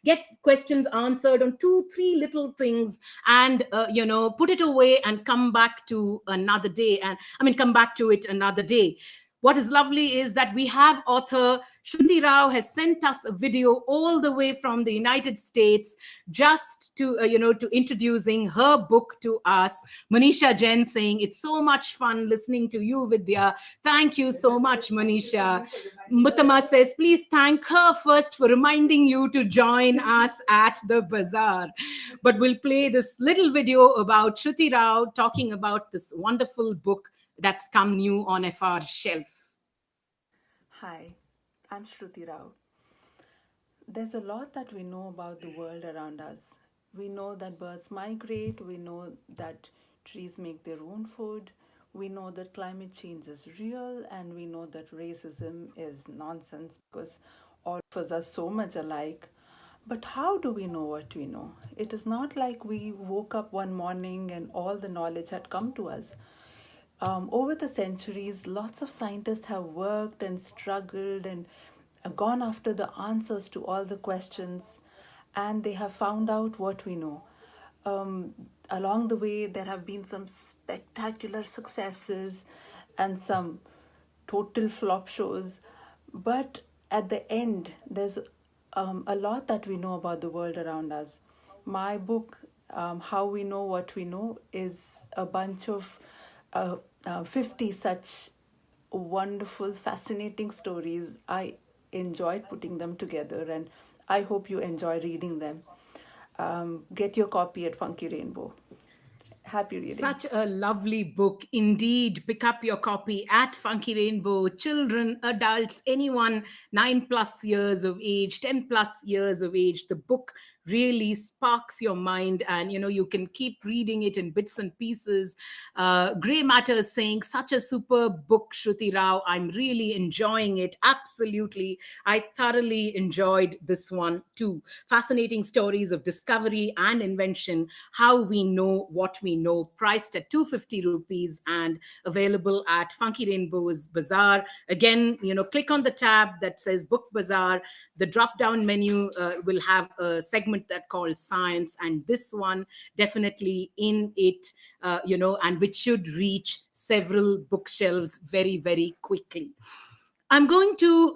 Get questions answered on 2, 3 little things, and put it away and come back to another day. And come back to it another day. What is lovely is that we have author Shruti Rao has sent us a video all the way from the United States, just to to introducing her book to us. Manisha Jain saying it's so much fun listening to you, Vidya. Thank you so much, Manisha. Muttama says please thank her first for reminding you to join us at the bazaar. But we'll play this little video about Shruti Rao talking about this wonderful book that's come new on FR shelf. Hi, I'm Shruti Rao. There's a lot that we know about the world around us. We know that birds migrate, we know that trees make their own food, we know that climate change is real, and we know that racism is nonsense because all of us are so much alike. But how do we know what we know? It is not like we woke up one morning and all the knowledge had come to us. Over the centuries, lots of scientists have worked and struggled and gone after the answers to all the questions, and they have found out what we know. Along the way, there have been some spectacular successes and some total flop shows, but at the end, there's a lot that we know about the world around us. My book, How We Know What We Know, is a bunch of 50 such wonderful, fascinating stories. I enjoyed putting them together, and I hope you enjoy reading them. Get your copy at Funky Rainbow. Happy reading. Such a lovely book indeed. Pick up your copy at Funky Rainbow. Children, adults, anyone 9+ years of age, 10+ years of age. The book really sparks your mind, and you can keep reading it in bits and pieces. Gray Matter is saying, such a superb book, Shruti Rao. I'm really enjoying it. Absolutely. I thoroughly enjoyed this one too. Fascinating stories of discovery and invention, how we know what we know, priced at 250 rupees and available at Funky Rainbow's Bazaar. Again, click on the tab that says Book Bazaar. The drop down menu will have a segment that called Science, and this one definitely in it, and which should reach several bookshelves very, very quickly. I'm going to,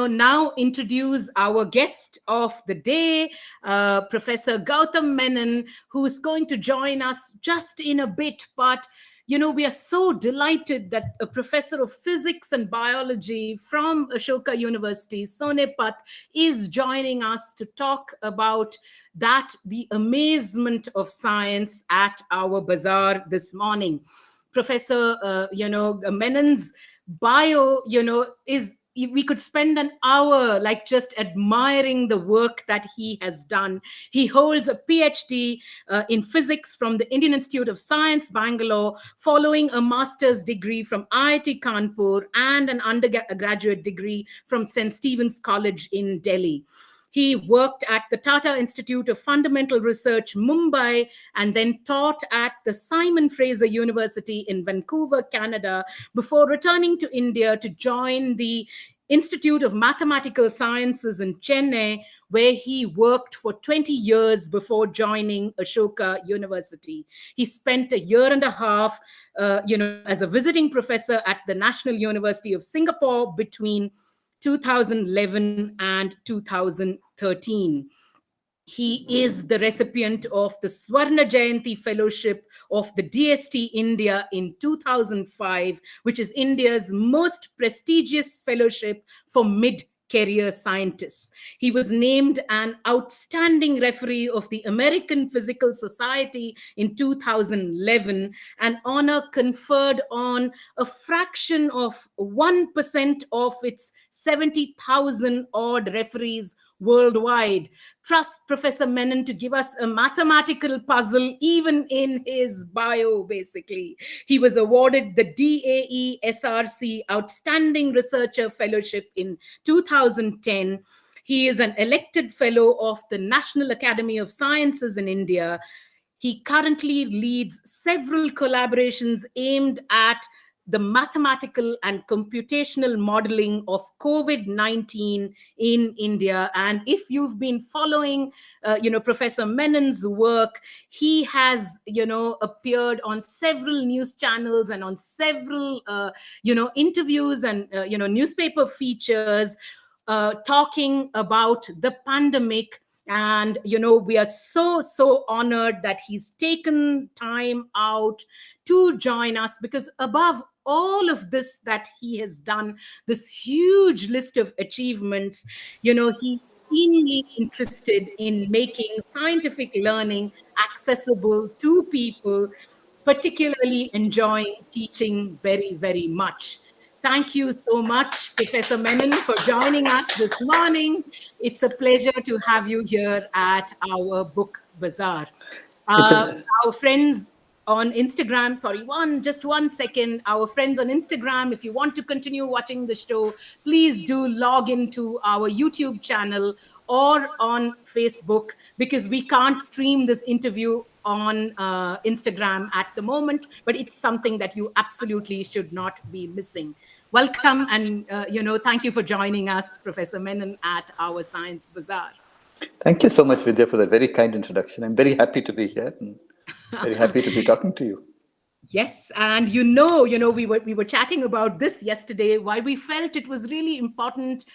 now introduce our guest of the day, Professor Gautam Menon, who is going to join us just in a bit. But, we are so delighted that a professor of physics and biology from Ashoka University, Sonepat, is joining us to talk about the amazement of science at our bazaar this morning. Professor, Menon's bio, is, we could spend an hour like just admiring the work that he has done. He holds a PhD in physics from the Indian Institute of Science, Bangalore, following a master's degree from IIT Kanpur and an undergraduate degree from St. Stephen's College in Delhi. He worked at the Tata Institute of Fundamental Research, Mumbai, and then taught at the Simon Fraser University in Vancouver, Canada, before returning to India to join the Institute of Mathematical Sciences in Chennai, where he worked for 20 years before joining Ashoka University. He spent a year and a half, as a visiting professor at the National University of Singapore between 2011 and 2013. He is the recipient of the Swarna Jayanti Fellowship of the DST India in 2005, which is India's most prestigious fellowship for mid-career scientists. He was named an outstanding referee of the American Physical Society in 2011, an honor conferred on a fraction of 1% of its 70,000 odd referees worldwide. Trust Professor Menon to give us a mathematical puzzle, even in his bio, basically. He was awarded the DAE SRC Outstanding Researcher Fellowship in 2010. He is an elected fellow of the National Academy of Sciences in India. He currently leads several collaborations aimed at the mathematical and computational modeling of COVID-19 in India. And if you've been following, Professor Menon's work, he has, appeared on several news channels and on several, interviews and, newspaper features, talking about the pandemic. And, we are so honored that he's taken time out to join us, because above all of this that he has done, this huge list of achievements, he's keenly interested in making scientific learning accessible to people, particularly enjoying teaching very, very much. Thank you so much, Professor Menon, for joining us this morning. It's a pleasure to have you here at our book bazaar. Our friends on Instagram, sorry, just 1 second. Our friends on Instagram, if you want to continue watching the show, please do log into our YouTube channel or on Facebook, because we can't stream this interview on Instagram at the moment, but it's something that you absolutely should not be missing. Welcome, and thank you for joining us, Professor Menon, at our Science Bazaar. Thank you so much, Vidya, for that very kind introduction. I'm very happy to be here and very happy to be talking to you. Yes, and we were chatting about this yesterday, why we felt it was really important,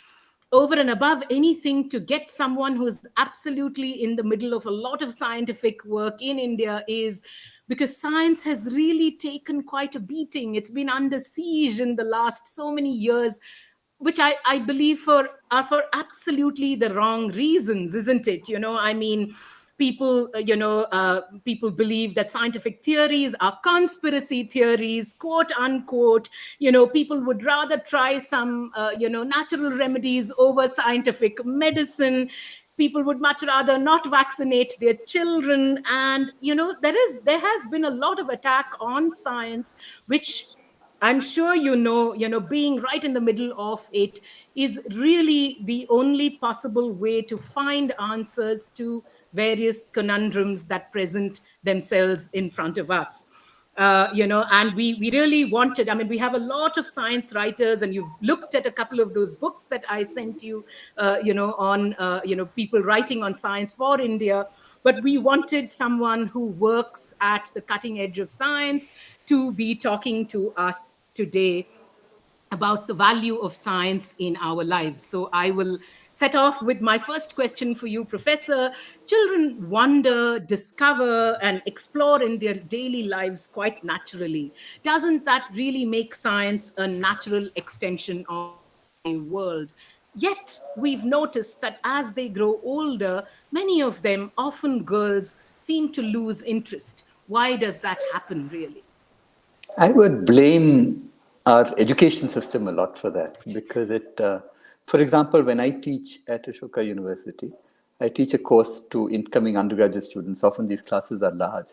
over and above anything, to get someone who's absolutely in the middle of a lot of scientific work in India, is because science has really taken quite a beating. It's been under siege in the last so many years, which I believe are for absolutely the wrong reasons, isn't it? People, people believe that scientific theories are conspiracy theories, quote unquote. People would rather try some, natural remedies over scientific medicine. people would much rather not vaccinate their children. And there has been a lot of attack on science, which I'm sure being right in the middle of it is really the only possible way to find answers to various conundrums that present themselves in front of us. And we really wanted, I mean, we have a lot of science writers, and you've looked at a couple of those books that I sent you, on, people writing on science for India. But we wanted someone who works at the cutting edge of science to be talking to us today about the value of science in our lives. So I will set off with my first question for you, Professor. Children wonder, discover, and explore in their daily lives quite naturally. Doesn't that really make science a natural extension of everyday world? Yet, we've noticed that as they grow older, many of them, often girls, seem to lose interest. Why does that happen, really? I would blame our education system a lot for that because for example, when I teach at Ashoka University, I teach a course to incoming undergraduate students. Often these classes are large.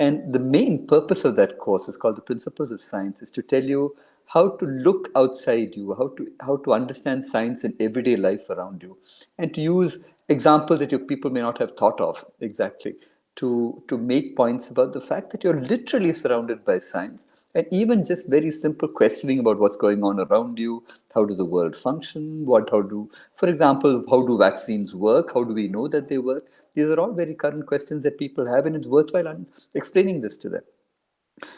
And the main purpose of that course is called the Principles of Science, is to tell you how to look outside you, how to understand science in everyday life around you, and to use examples that your people may not have thought of exactly to make points about the fact that you're literally surrounded by science, and even just very simple questioning about what's going on around you. How does the world function? For example, how do vaccines work? How do we know that they work? These are all very current questions that people have, and it's worthwhile explaining this to them.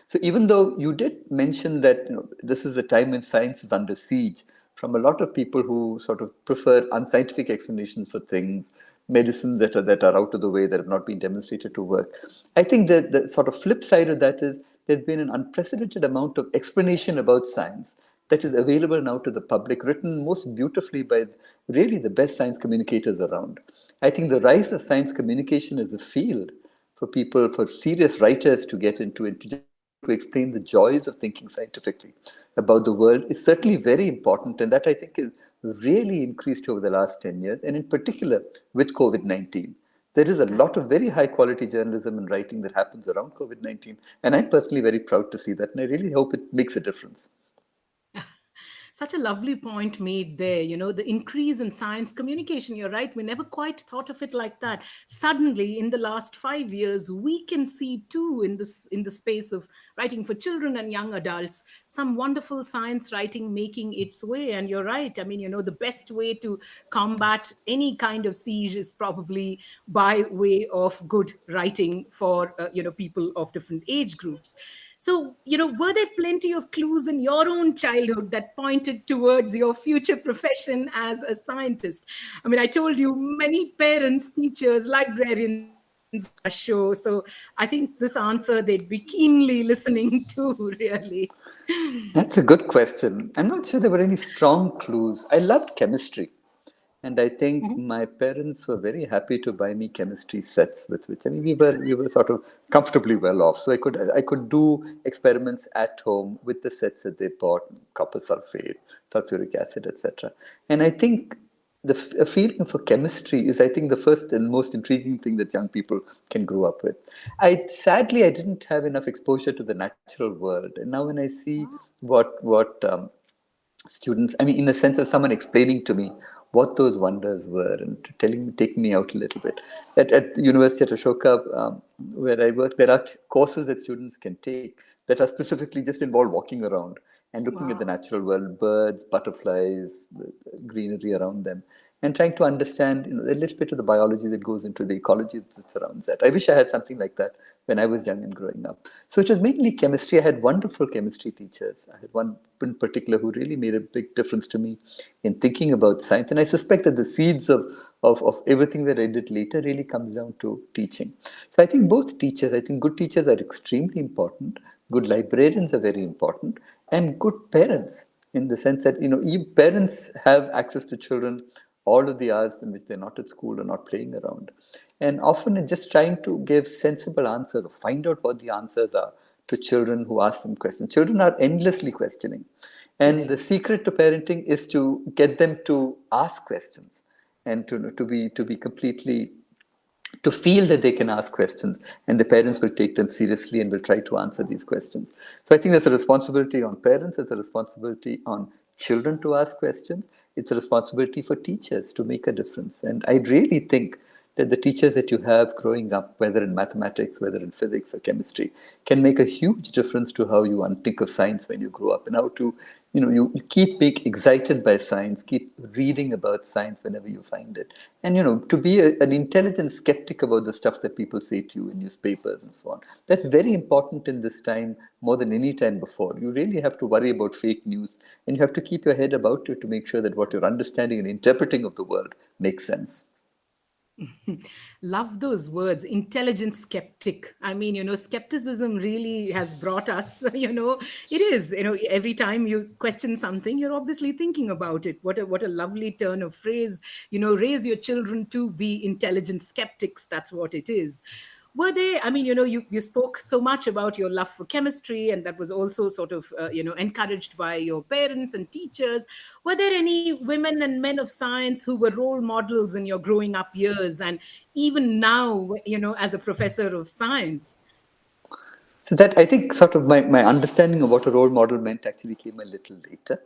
So even though you did mention that this is a time when science is under siege from a lot of people who sort of prefer unscientific explanations for things, medicines that are out of the way, that have not been demonstrated to work. I think that the sort of flip side of that is there's been an unprecedented amount of explanation about science that is available now to the public, written most beautifully by really the best science communicators around. I think the rise of science communication as a field for people, for serious writers to get into it, to just be able to explain the joys of thinking scientifically about the world is certainly very important. And that I think is really increased over the last 10 years. And in particular with COVID-19. There is a lot of very high quality journalism and writing that happens around COVID-19. And I'm personally very proud to see that. And I really hope it makes a difference. Such a lovely point made there. The increase in science communication, you're right, we never quite thought of it like that. Suddenly, in the last 5 years, we can see too, in the space of writing for children and young adults, some wonderful science writing making its way. And you're right, I mean, the best way to combat any kind of siege is probably by way of good writing for people of different age groups. So, were there plenty of clues in your own childhood that pointed towards your future profession as a scientist? I mean, I told you many parents, teachers, librarians watch our show. So I think this answer they'd be keenly listening to, really. That's a good question. I'm not sure there were any strong clues. I loved chemistry. And I think my parents were very happy to buy me chemistry sets with which, I mean, we were sort of comfortably well off. So I could do experiments at home with the sets that they bought, copper sulfate, sulfuric acid, etc. And I think a feeling for chemistry is, I think, the first and most intriguing thing that young people can grow up with. I didn't have enough exposure to the natural world, and now when I see what students, I mean, in a sense of someone explaining to me what those wonders were and taking me out a little bit. At the University at Ashoka, where I work, there are courses that students can take that are specifically just involve walking around and looking at the Wow. natural world, birds, butterflies, the greenery around them, and trying to understand a little bit of the biology that goes into the ecology that surrounds that. I wish I had something like that when I was young and growing up. So it was mainly chemistry. I had wonderful chemistry teachers. I had one in particular who really made a big difference to me in thinking about science. And I suspect that the seeds of everything that I did later really comes down to teaching. So I think both teachers, I think good teachers are extremely important. Good librarians are very important, and good parents, in the sense that parents have access to children all of the hours in which they're not at school or not playing around, and often in just trying to give sensible answers or find out what the answers are to children who ask them questions. Children are endlessly questioning, and the Correct. secret to parenting is to get them to ask questions and to be completely, to feel that they can ask questions and the parents will take them seriously and will try to answer these questions. So I think there's a responsibility on parents, there's a responsibility on children to ask questions, it's a responsibility for teachers to make a difference. And I really think that the teachers that you have growing up, whether in mathematics, whether in physics or chemistry, can make a huge difference to how you think of science when you grow up, and how to, you keep being excited by science, keep reading about science whenever you find it. And, to be an intelligent skeptic about the stuff that people say to you in newspapers and so on. That's very important in this time more than any time before. You really have to worry about fake news, and you have to keep your head about it to make sure that what you're understanding and interpreting of the world makes sense. Love those words, intelligent skeptic. I mean, skepticism really has brought us, it is, every time you question something, you're obviously thinking about it. What a lovely turn of phrase, raise your children to be intelligent skeptics. That's what it is. Were they, I mean, you spoke so much about your love for chemistry, and that was also sort of, encouraged by your parents and teachers. Were there any women and men of science who were role models in your growing up years, and even now, as a professor of science? So that, I think, sort of my understanding of what a role model meant actually came a little later.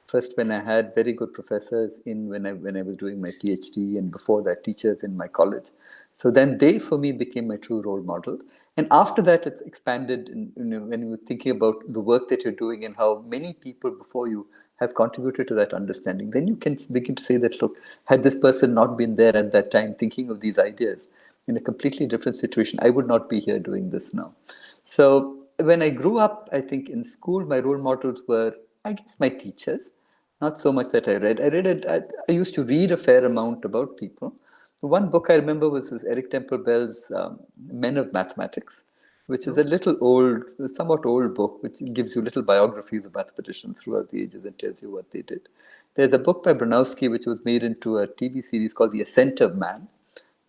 First, when I had very good professors when I was doing my PhD, and before that, teachers in my college. So then they, for me, became my true role models. And after that, it's expanded when you're thinking about the work that you're doing and how many people before you have contributed to that understanding. Then you can begin to say that, look, had this person not been there at that time thinking of these ideas in a completely different situation, I would not be here doing this now. So when I grew up, I think in school, my role models were, I guess, my teachers. Not so much that I read. I read it. I used to read a fair amount about people. One book I remember was this Eric Temple Bell's Men of Mathematics, which is a little old, somewhat old book, which gives you little biographies of mathematicians throughout the ages and tells you what they did. There's a book by Bronowski, which was made into a TV series called The Ascent of Man.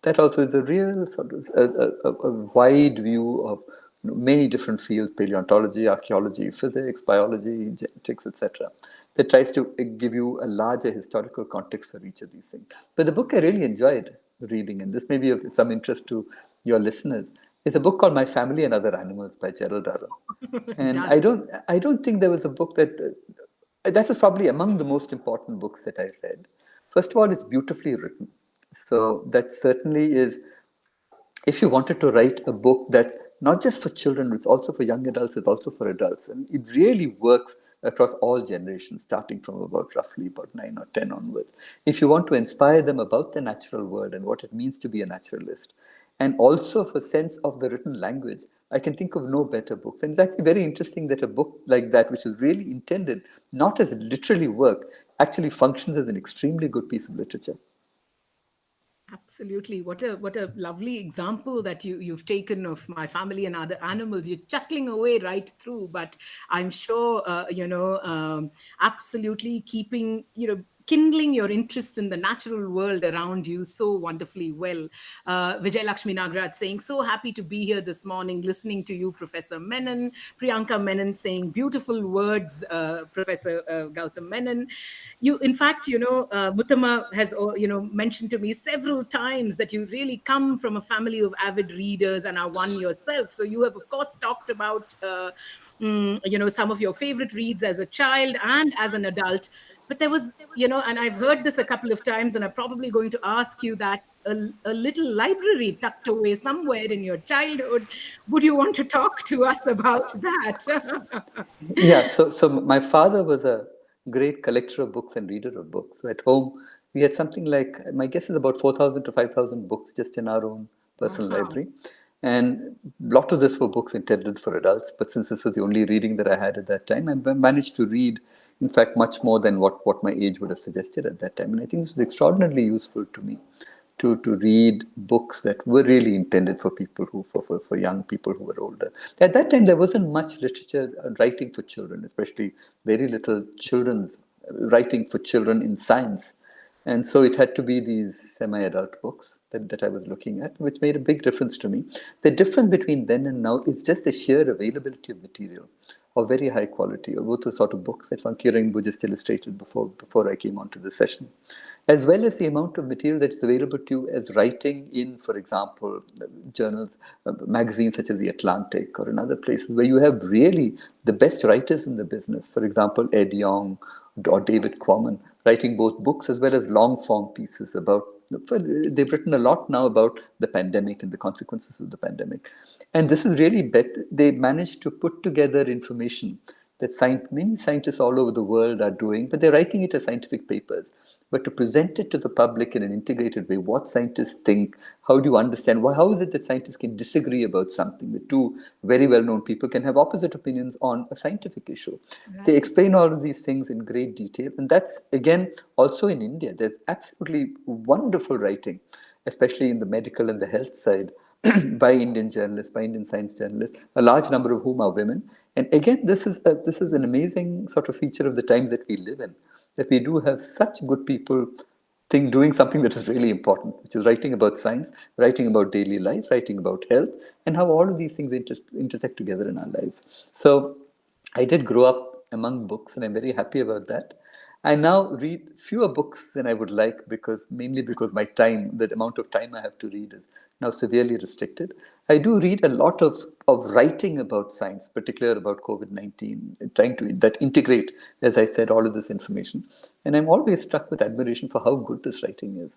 That also is a real sort of a wide view of many different fields: paleontology, archaeology, physics, biology, genetics, etc. That tries to give you a larger historical context for each of these things. But the book I really enjoyed reading, and this may be of some interest to your listeners, is a book called My Family and Other Animals by Gerald Arrow. And Done. I don't think there was a book that was probably among the most important books that I read. First of all, it's beautifully written. So that certainly is, if you wanted to write a book that's not just for children, it's also for young adults, it's also for adults. And it really works across all generations, starting from roughly about 9 or 10 onwards. If you want to inspire them about the natural world and what it means to be a naturalist, and also for sense of the written language, I can think of no better books. And it's actually very interesting that a book like that, which is really intended not as literary work, actually functions as an extremely good piece of literature. Absolutely. What a lovely example that you've taken of My Family and Other Animals. You're chuckling away right through, but I'm sure absolutely keeping, kindling your interest in the natural world around you so wonderfully well. Vijay Lakshmi Nagraj saying, so happy to be here this morning, listening to you, Professor Menon. Priyanka Menon saying, beautiful words, Professor Gautam Menon. You, in fact, Muttama has, mentioned to me several times that you really come from a family of avid readers and are one yourself. So you have, of course, talked about, some of your favorite reads as a child and as an adult. But there was, and I've heard this a couple of times, and I'm probably going to ask you that a little library tucked away somewhere in your childhood. Would you want to talk to us about that? Yeah, so my father was a great collector of books and reader of books. So at home, we had something like, my guess is about 4,000 to 5,000 books just in our own personal Wow. library. And a lot of this were books intended for adults. But since this was the only reading that I had at that time, I managed to read, in fact, much more than what my age would have suggested at that time. And I think this was extraordinarily useful to me to read books that were really intended for people for young people who were older. At that time, there wasn't much literature writing for children, especially very little children's writing for children in science. And so it had to be these semi-adult books that I was looking at, which made a big difference to me. The difference between then and now is just the sheer availability of material of very high quality, or both the sort of books that Funky just illustrated before I came onto the session, as well as the amount of material that is available to you as writing in, for example, journals, magazines such as The Atlantic or in other places where you have really the best writers in the business. For example, Ed Yong or David Quammen, writing both books as well as long form pieces about. They've written a lot now about the pandemic and the consequences of the pandemic. And this is really better. They managed to put together information that many scientists all over the world are doing, but they're writing it as scientific papers. But to present it to the public in an integrated way, what scientists think, how do you understand, how is it that scientists can disagree about something? The two very well-known people can have opposite opinions on a scientific issue. They explain all of these things in great detail. And that's, again, also in India. There's absolutely wonderful writing, especially in the medical and the health side, by Indian journalists, by Indian science journalists, a large number of whom are women. And again, this is an amazing sort of feature of the times that we live in, that we do have such good people doing something that is really important, which is writing about science, writing about daily life, writing about health, and how all of these things intersect together in our lives. So I did grow up among books, and I'm very happy about that. I now read fewer books than I would like, mainly because the amount of time I have to read is now severely restricted. I do read a lot of writing about science, particularly about COVID-19, trying to integrate, as I said, all of this information. And I'm always struck with admiration for how good this writing is.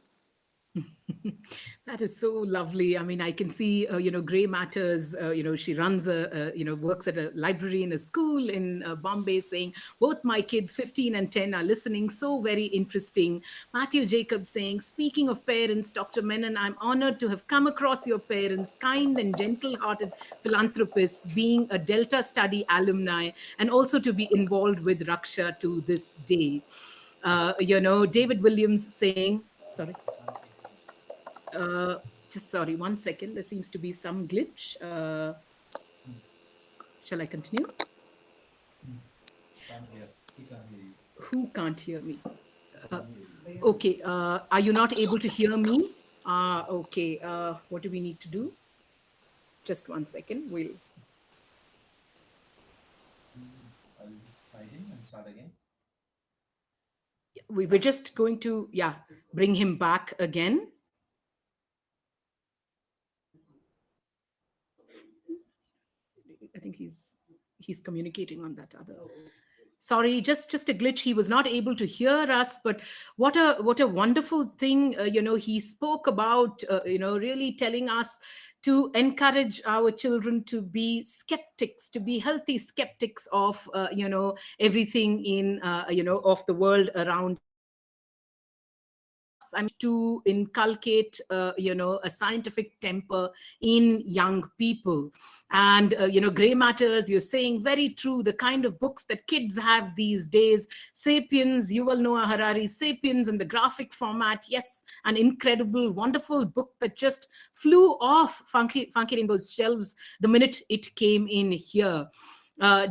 That is so lovely. I mean, I can see, Grey Matters, she runs works at a library in a school in Bombay, saying, both my kids, 15 and 10, are listening. So very interesting. Matthew Jacobs saying, speaking of parents, Dr. Menon, I'm honored to have come across your parents, kind and gentle-hearted philanthropists, being a Delta Study alumni, and also to be involved with Raksha to this day. David Williams saying, sorry. Just sorry, 1 second. There seems to be some glitch. Shall I continue? Who can't hear me? Okay. Are you not able to hear me? Okay. What do we need to do? Just 1 second. We'll. I'll just try him and start again. We were just going to, bring him back again. I think he's communicating on that other. Sorry, just a glitch. He was not able to hear us, but what a wonderful thing. He spoke about, really telling us to encourage our children to be skeptics, to be healthy skeptics of, everything in, of the world around. I'm to inculcate, a scientific temper in young people. And, Grey Matters, you're saying very true. The kind of books that kids have these days, Sapiens, Yuval Noah Harari's Sapiens in the graphic format. Yes, an incredible, wonderful book that just flew off Funky Rainbow's shelves the minute it came in here.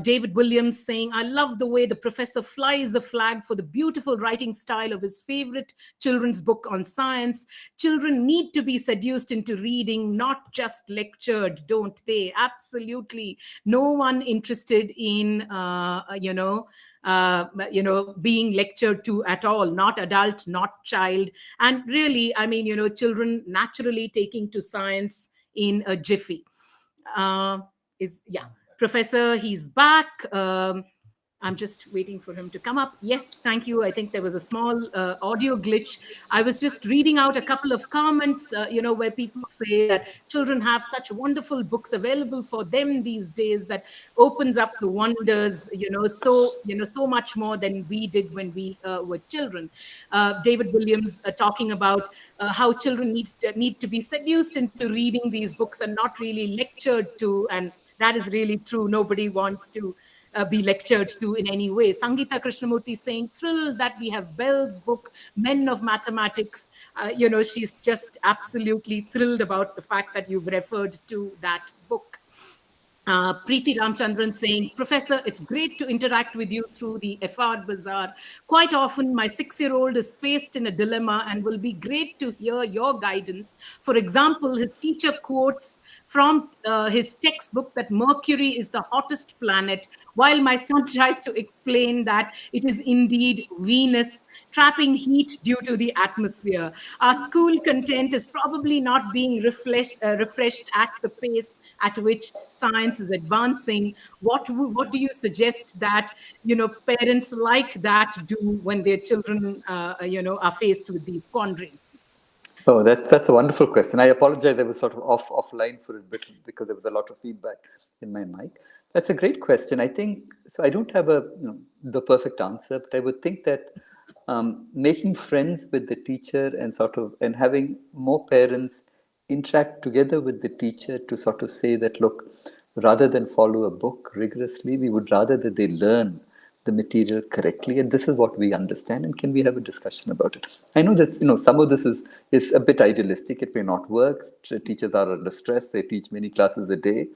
David Williams saying, I love the way the professor flies the flag for the beautiful writing style of his favorite children's book on science. Children need to be seduced into reading, not just lectured, don't they? Absolutely. No one interested in, being lectured to at all, not adult, not child. And really, I mean, children naturally taking to science in a jiffy. Professor, he's back. I'm just waiting for him to come up. Yes, thank you. I think there was a small audio glitch. I was just reading out a couple of comments, where people say that children have such wonderful books available for them these days that opens up the wonders, so much more than we did when we were children. David Williams talking about how children need to be seduced into reading these books and not really lectured to, and that is really true. Nobody wants to be lectured to in any way. Sangeeta Krishnamurthy saying, thrilled that we have Bell's book, Men of Mathematics. She's just absolutely thrilled about the fact that you've referred to that book. Preeti Ramchandran saying, Professor, it's great to interact with you through the FR Bazaar. Quite often, my 6-year-old is faced in a dilemma and will be great to hear your guidance. For example, his teacher quotes from his textbook that Mercury is the hottest planet, while my son tries to explain that it is indeed Venus trapping heat due to the atmosphere. Our school content is probably not being refreshed at the pace at which science is advancing. What do you suggest that parents like that do when their children are faced with these quandaries? Oh, that's a wonderful question. I apologize. I was sort of offline for a bit because there was a lot of feedback in my mic. That's a great question. I think so. I don't have the perfect answer, but I would think that making friends with the teacher and having more parents interact together with the teacher to sort of say that, look, rather than follow a book rigorously, we would rather that they learn the material correctly, and this is what we understand, and can we have a discussion about it? I know that some of this is a bit idealistic. It may not work. Teachers are under stress. They teach many classes a day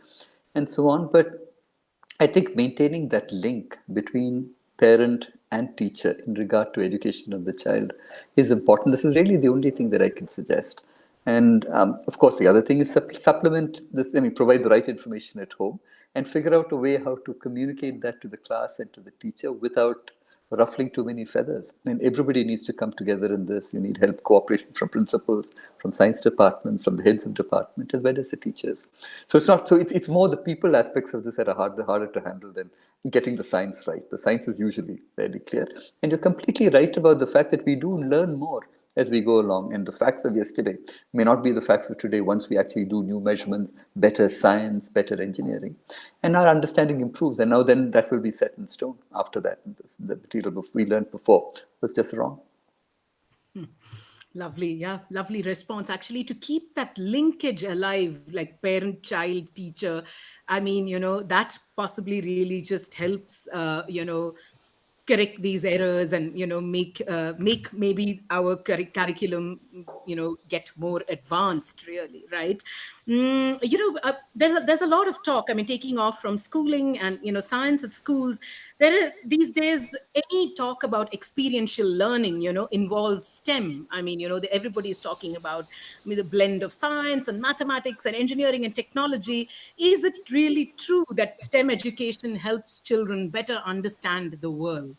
and so on, but I think maintaining that link between parent and teacher in regard to education of the child is important. This is really the only thing that I can suggest. And of course, the other thing is supplement this, provide the right information at home and figure out a way how to communicate that to the class and to the teacher without ruffling too many feathers. And everybody needs to come together in this. You need help, cooperation from principals, from science department, from the heads of department, as well as the teachers. So it's not. So it's more the people aspects of this that are harder to handle than getting the science right. The science is usually fairly clear, and you're completely right about the fact that we do learn more as we go along. And the facts of yesterday may not be the facts of today once we actually do new measurements, better science, better engineering. And our understanding improves. And now then that will be set in stone after that. The material we learned before was just wrong. Lovely, yeah, lovely response. Actually, to keep that linkage alive, like parent, child, teacher, I mean, that possibly really just helps, correct these errors and make maybe our curriculum get more advanced, really, right? There's a lot of talk, I mean, taking off from schooling and science at schools. There is these days any talk about experiential learning involves STEM. I mean, everybody is talking about, I mean, the blend of science and mathematics and engineering and technology. Is it really true that STEM education helps children better understand the world?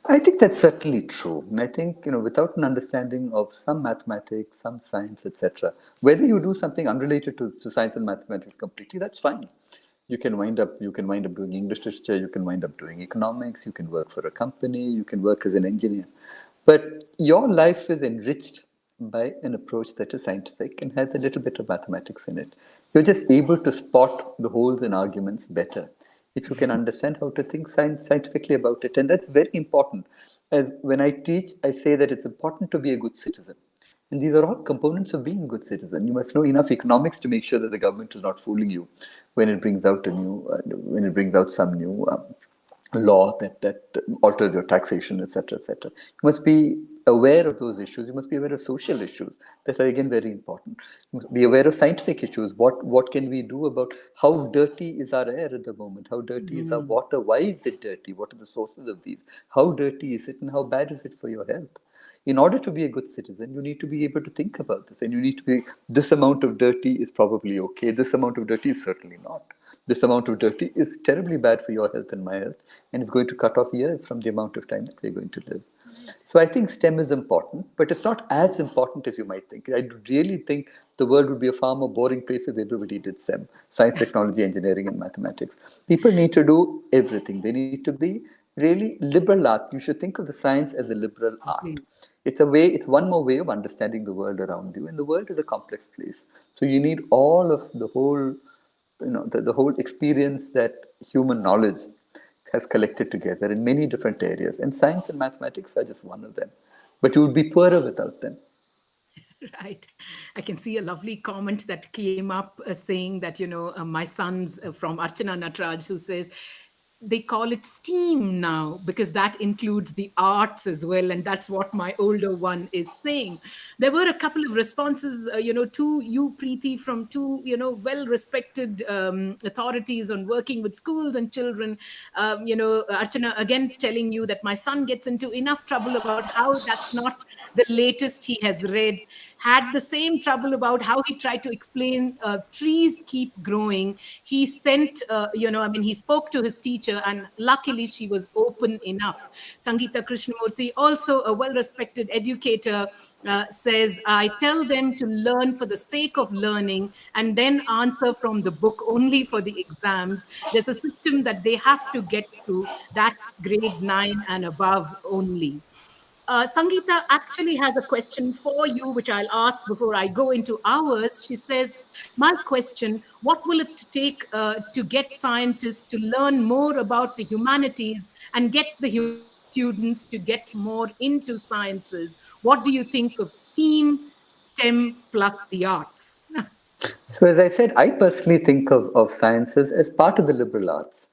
I think that's certainly true. And I think, without an understanding of some mathematics, some science, etc., whether you do something unrelated to science and mathematics completely, that's fine. You can wind up doing English literature, you can wind up doing economics, you can work for a company, you can work as an engineer. But your life is enriched by an approach that is scientific and has a little bit of mathematics in it. You're just able to spot the holes in arguments better if you can understand how to think scientifically about it. And that's very important. As when I teach, I say that it's important to be a good citizen. And these are all components of being a good citizen. You must know enough economics to make sure that the government is not fooling you when it brings out some new law that alters your taxation, etc., etc. You must be aware of those issues. You must be aware of social issues that are again very important. You must be aware of scientific issues. What can we do about how dirty is our air at the moment? How dirty is our water? Why is it dirty? What are the sources of these? How dirty is it, and how bad is it for your health? In order to be a good citizen, you need to be able to think about this, and you need to be, this amount of dirty is probably okay. This amount of dirty is certainly not. This amount of dirty is terribly bad for your health and my health, and it's going to cut off years from the amount of time that we're going to live. So I think STEM is important, but it's not as important as you might think. I really think the world would be a far more boring place if everybody did STEM, science, technology, engineering, and mathematics. People need to do everything. They need to be really liberal arts. You should think of the science as a liberal art. It's one more way of understanding the world around you. And the world is a complex place. So you need all of the whole, the whole experience that human knowledge has collected together in many different areas. And science and mathematics are just one of them. But you would be poorer without them. Right. I can see a lovely comment that came up saying that, my son's from Archana Natraj, who says, they call it STEAM now, because that includes the arts as well. And that's what my older one is saying. There were a couple of responses, to you, Preeti, from two, well respected authorities on working with schools and children. Archana, again, telling you that my son gets into enough trouble about how that's not the latest he has read, had the same trouble about how he tried to explain trees keep growing. He sent, he spoke to his teacher, and luckily she was open enough. Sangeeta Krishnamurthy, also a well respected educator, says, I tell them to learn for the sake of learning and then answer from the book only for the exams. There's a system that they have to get through. That's grade 9 and above only. Sangeeta actually has a question for you, which I'll ask before I go into ours. She says, my question, what will it take to get scientists to learn more about the humanities and get the students to get more into sciences? What do you think of STEAM, STEM plus the arts? So, as I said, I personally think of sciences as part of the liberal arts.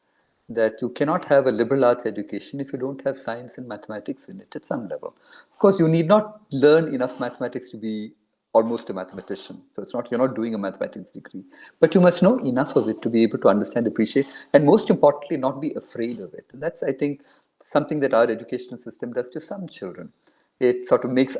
That you cannot have a liberal arts education if you don't have science and mathematics in it at some level. Of course, you need not learn enough mathematics to be almost a mathematician. So it's not you're not doing a mathematics degree, but you must know enough of it to be able to understand, appreciate, and most importantly, not be afraid of it. And that's, I think, something that our educational system does to some children. It sort of makes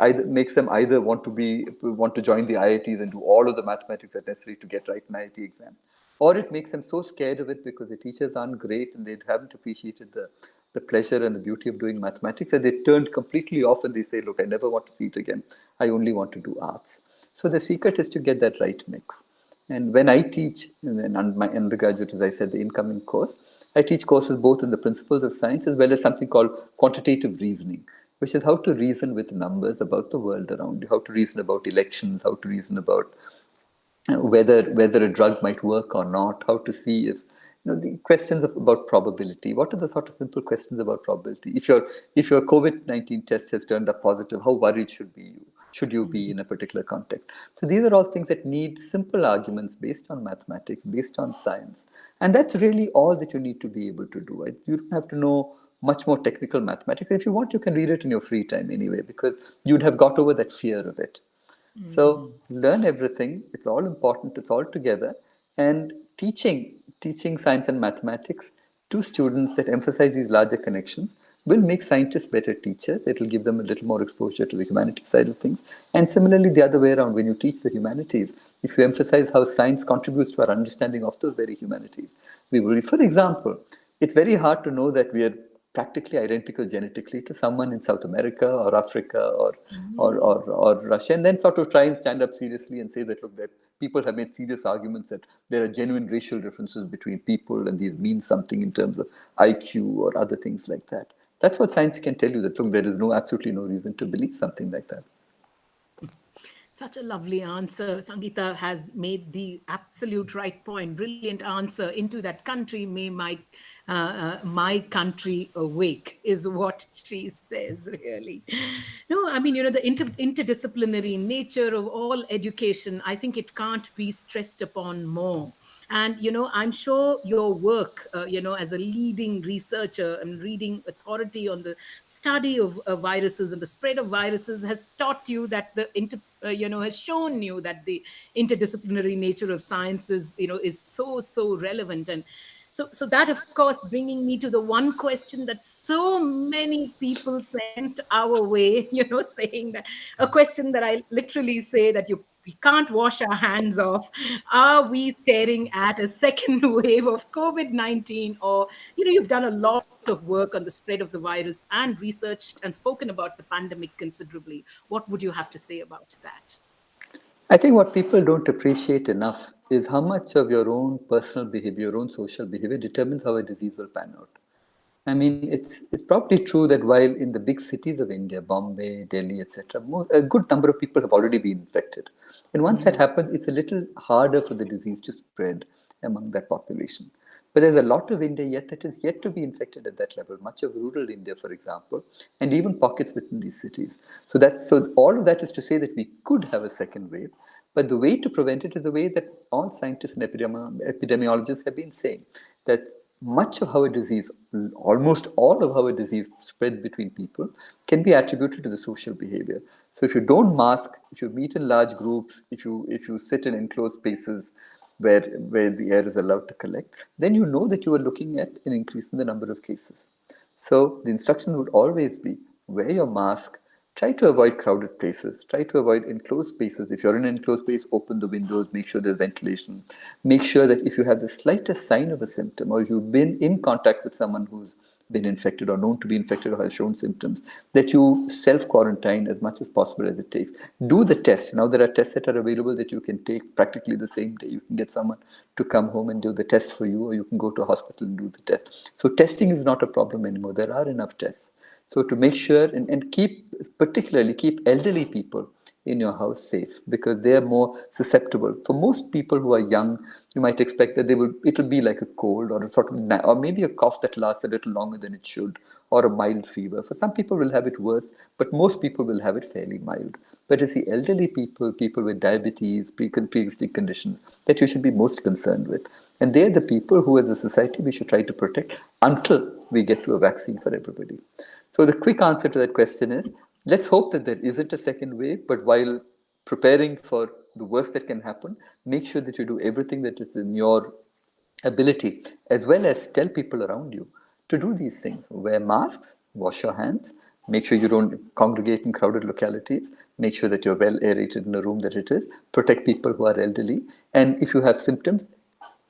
them either want to join the IITs and do all of the mathematics that are necessary to get right an IIT exam, or it makes them so scared of it because the teachers aren't great and they haven't appreciated the pleasure and the beauty of doing mathematics, that they turned completely off and they say, look, I never want to see it again. I only want to do arts. So the secret is to get that right mix. And when I teach in my undergraduate, as I said, the incoming course, I teach courses both in the principles of science as well as something called quantitative reasoning, which is how to reason with numbers about the world around you, how to reason about elections, how to reason about whether a drug might work or not, how to see if the questions about probability. What are the sort of simple questions about probability? If your COVID-19 test has turned up positive, how worried should you be in a particular context? So these are all things that need simple arguments based on mathematics, based on science, and that's really all that you need to be able to do. You don't have to know much more technical mathematics. If you want, you can read it in your free time anyway, because you'd have got over that fear of it. So learn everything. It's all important. It's all together. And teaching science and mathematics to students that emphasize these larger connections will make scientists better teachers. It will give them a little more exposure to the humanities side of things. And similarly, the other way around, when you teach the humanities, if you emphasize how science contributes to our understanding of those very humanities, we will. For example, it's very hard to know that we are practically identical genetically to someone in South America or Africa or Russia, and then sort of try and stand up seriously and say that, look, that people have made serious arguments that there are genuine racial differences between people and these mean something in terms of IQ or other things like that. That's what science can tell you, that, look, there is absolutely no reason to believe something like that. Such a lovely answer. Sangeeta has made the absolute right point. Brilliant answer. Into that country may my country awake, is what she says, really. No, I mean, the interdisciplinary nature of all education, I think it can't be stressed upon more. And, I'm sure your work, as a leading researcher and leading authority on the study of viruses and the spread of viruses has taught you that has shown you that the interdisciplinary nature of sciences, is so relevant. And so that, of course, bringing me to the one question that so many people sent our way, saying that a question that I literally say that we can't wash our hands off. Are we staring at a second wave of COVID-19? Or, you've done a lot of work on the spread of the virus and researched and spoken about the pandemic considerably. What would you have to say about that? I think what people don't appreciate enough is how much of your own personal behavior, your own social behavior determines how a disease will pan out. I mean, it's probably true that while in the big cities of India, Bombay, Delhi, etc., a good number of people have already been infected. And once that happens, it's a little harder for the disease to spread among that population. But there's a lot of India yet that is yet to be infected at that level, much of rural India, for example, and even pockets within these cities. So all of that is to say that we could have a second wave, but the way to prevent it is the way that all scientists and epidemiologists have been saying, that much of how a disease, almost all of how a disease spreads between people, can be attributed to the social behavior. So if you don't mask, if you meet in large groups, if you sit in enclosed spaces where the air is allowed to collect, then you know that you are looking at an increase in the number of cases. So the instruction would always be wear your mask, try to avoid crowded places, try to avoid enclosed spaces. If you're in an enclosed space, open the windows, make sure there's ventilation. Make sure that if you have the slightest sign of a symptom or you've been in contact with someone who's been infected or known to be infected or has shown symptoms, that you self-quarantine as much as possible as it takes. Do the test. Now there are tests that are available that you can take practically the same day. You can get someone to come home and do the test for you, or you can go to a hospital and do the test. So testing is not a problem anymore. There are enough tests. So to make sure and particularly keep elderly people in your house safe, because they are more susceptible. For most people who are young, you might expect that it'll be like a cold or a sort of, or maybe a cough that lasts a little longer than it should, or a mild fever. For some people will have it worse, but most people will have it fairly mild. But you see, elderly people, people with diabetes, pre-existing conditions, that you should be most concerned with. And they're the people who, as a society, we should try to protect until we get to a vaccine for everybody. So the quick answer to that question is, let's hope that there isn't a second wave, but while preparing for the worst that can happen, make sure that you do everything that is in your ability, as well as tell people around you to do these things. Wear masks, wash your hands, make sure you don't congregate in crowded localities, make sure that you're well aerated in the room that it is, protect people who are elderly, and if you have symptoms,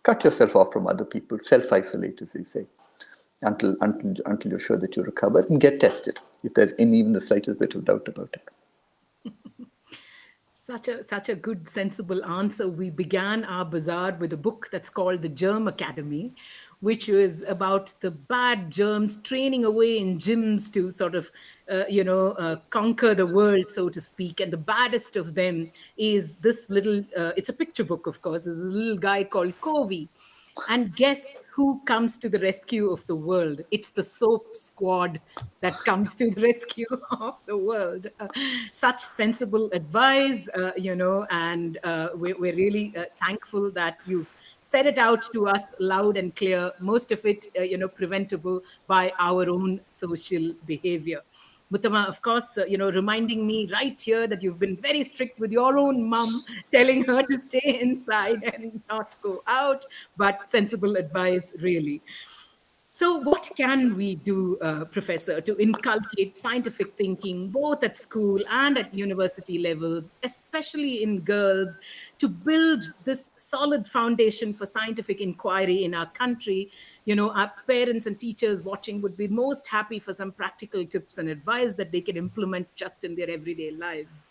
cut yourself off from other people, self-isolate, as they say, until you're sure that you recover, and get tested if there's even the slightest bit of doubt about it. Such a good, sensible answer. We began our bazaar with a book that's called The Germ Academy, which was about the bad germs training away in gyms to sort of, conquer the world, so to speak. And the baddest of them is this little, it's a picture book, of course. There's a little guy called Covey. And guess who comes to the rescue of the world? It's the soap squad that comes to the rescue of the world. Such sensible advice, and we're really thankful that you've said it out to us loud and clear, most of it, preventable by our own social behavior. Muttama, of course, reminding me right here that you've been very strict with your own mum, telling her to stay inside and not go out, but sensible advice, really. So, what can we do, Professor, to inculcate scientific thinking both at school and at university levels, especially in girls, to build this solid foundation for scientific inquiry in our country? Our parents and teachers watching would be most happy for some practical tips and advice that they can implement just in their everyday lives.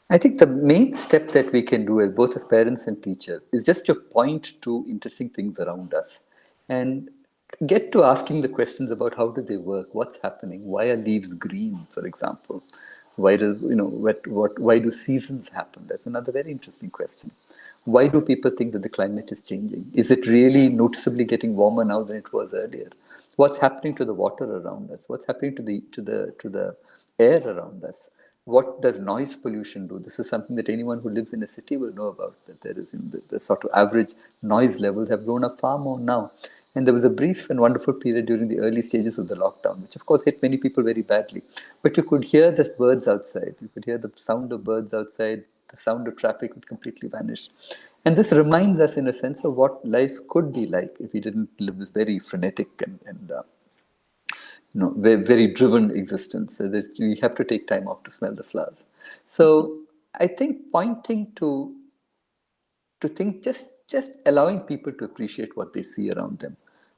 I think the main step that we can do as both as parents and teachers is just to point to interesting things around us and get to asking the questions about how do they work, what's happening, why are leaves green, for example, why do why do seasons happen? That's another very interesting question. Why do people think that the climate is changing? Is it really noticeably getting warmer now than it was earlier? What's happening to the water around us? What's happening to the air around us? What does noise pollution do? This is something that anyone who lives in a city will know about, that there is the sort of average noise levels have grown up far more now. And there was a brief and wonderful period during the early stages of the lockdown, which of course hit many people very badly. But you could hear the birds outside. You could hear the sound of birds outside. The sound of traffic would completely vanish. And this reminds us, in a sense, of what life could be like if we didn't live this very frenetic and very, very driven existence, so that we have to take time off to smell the flowers. So I think pointing to think, just allowing people to appreciate what they see around them,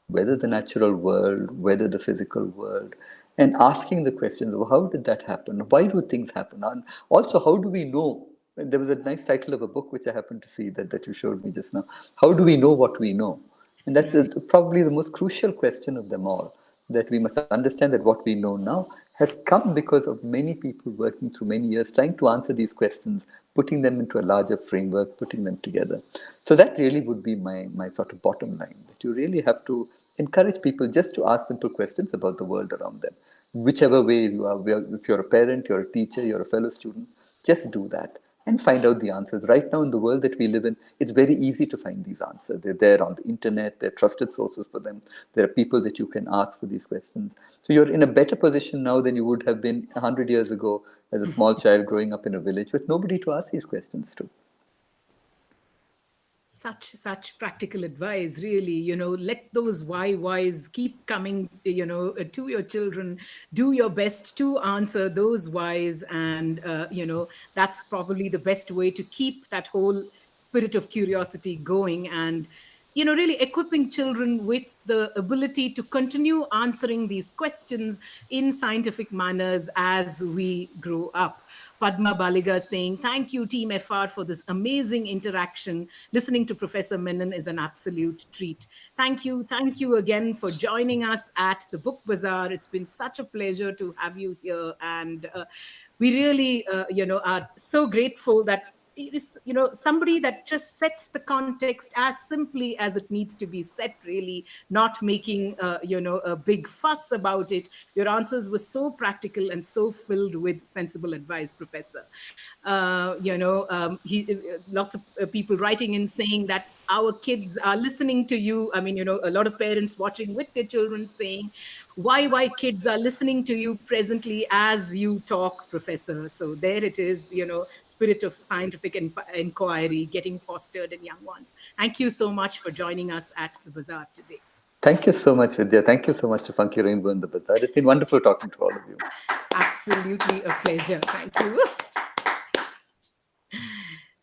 whether the natural world, whether the physical world, and asking the questions of how did that happen? Why do things happen? And also, how do we know? There was a nice title of a book which I happened to see that you showed me just now. How do we know what we know? And that's probably the most crucial question of them all, that we must understand that what we know now has come because of many people working through many years trying to answer these questions, putting them into a larger framework, putting them together. So that really would be my sort of bottom line, that you really have to encourage people just to ask simple questions about the world around them. Whichever way you are, if you're a parent, you're a teacher, you're a fellow student, just do that. and find out the answers. Right now, in the world that we live in, it's very easy to find these answers. They're there on the internet, they're trusted sources for them. There are people that you can ask for these questions. So you're in a better position now than you would have been 100 years ago as a small child growing up in a village with nobody to ask these questions to. Such practical advice, really. Let those whys keep coming, to your children. Do your best to answer those whys, and that's probably the best way to keep that whole spirit of curiosity going, and really equipping children with the ability to continue answering these questions in scientific manners as we grow up. Padma Baliga saying, thank you, Team FR, for this amazing interaction. Listening to Professor Menon is an absolute treat. Thank you. Thank you again for joining us at the Book Bazaar. It's been such a pleasure to have you here. And we really, are so grateful that it is, somebody that just sets the context as simply as it needs to be set, really, not making, a big fuss about it. Your answers were so practical and so filled with sensible advice, Professor. Lots of people writing in saying that our kids are listening to you. I mean, a lot of parents watching with their children saying, why kids are listening to you presently as you talk, Professor. So there it is, spirit of scientific inquiry getting fostered in young ones. Thank you so much for joining us at the Bazaar today. Thank you so much, Vidya. Thank you so much to Funky Rainbow and the Bazaar. It's been wonderful talking to all of you. Absolutely a pleasure. Thank you.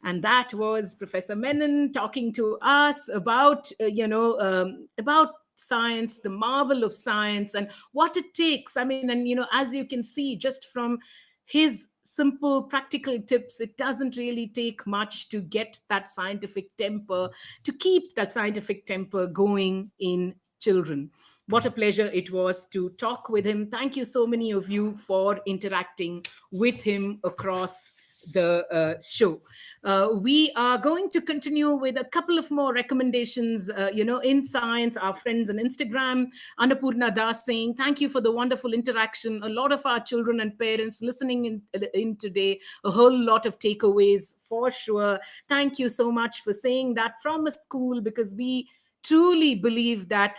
And that was Professor Menon talking to us about, about science, the marvel of science, and what it takes. I mean, and, as you can see, just from his simple practical tips, it doesn't really take much to get that scientific temper, to keep that scientific temper going in children. What a pleasure it was to talk with him. Thank you so many of you for interacting with him across the show. We are going to continue with a couple of more recommendations, in science. Our friends on Instagram, Annapurna Das saying, thank you for the wonderful interaction. A lot of our children and parents listening in today, a whole lot of takeaways for sure. Thank you so much for saying that from a school, because we truly believe that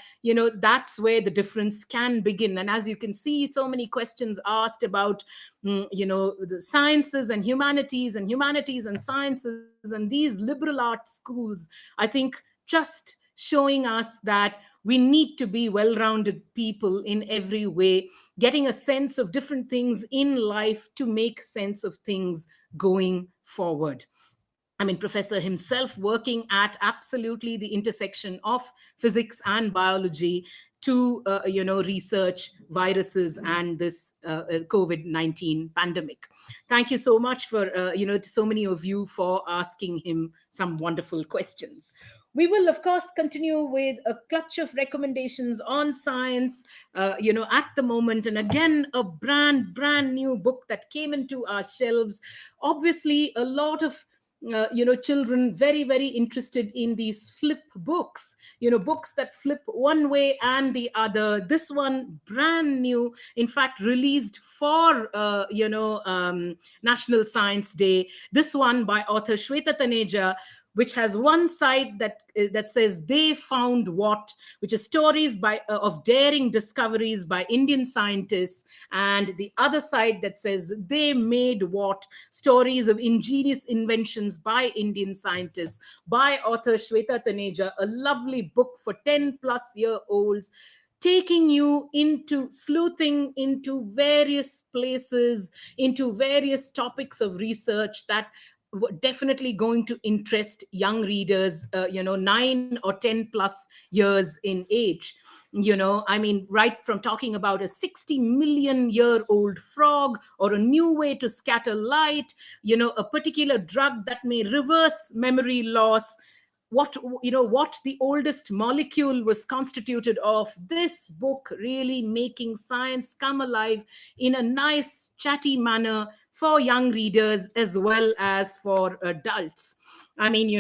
that's where the difference can begin. And as you can see, so many questions asked about the sciences and humanities and sciences and these liberal arts schools. I think just showing us that we need to be well-rounded people in every way, getting a sense of different things in life to make sense of things going forward. I mean, Professor himself working at absolutely the intersection of physics and biology to, research viruses and this COVID-19 pandemic. Thank you so much for, to so many of you for asking him some wonderful questions. We will, of course, continue with a clutch of recommendations on science, at the moment. And again, a brand new book that came into our shelves. Obviously, a lot of children very interested in these flip books, books that flip one way and the other. This one brand new, in fact released for National Science Day. This one by author Shweta Taneja, which has one side that says They Found What, which is stories of daring discoveries by Indian scientists, and the other side that says They Made What, stories of ingenious inventions by Indian scientists, by author Shweta Taneja. A lovely book for 10-plus-year-olds, taking you into sleuthing into various places, into various topics of research that definitely going to interest young readers, 9 or 10 plus years in age. I mean, right from talking about a 60 million year old frog, or a new way to scatter light, a particular drug that may reverse memory loss, what the oldest molecule was constituted of. This book really making science come alive in a nice chatty manner for young readers as well as for adults. I mean,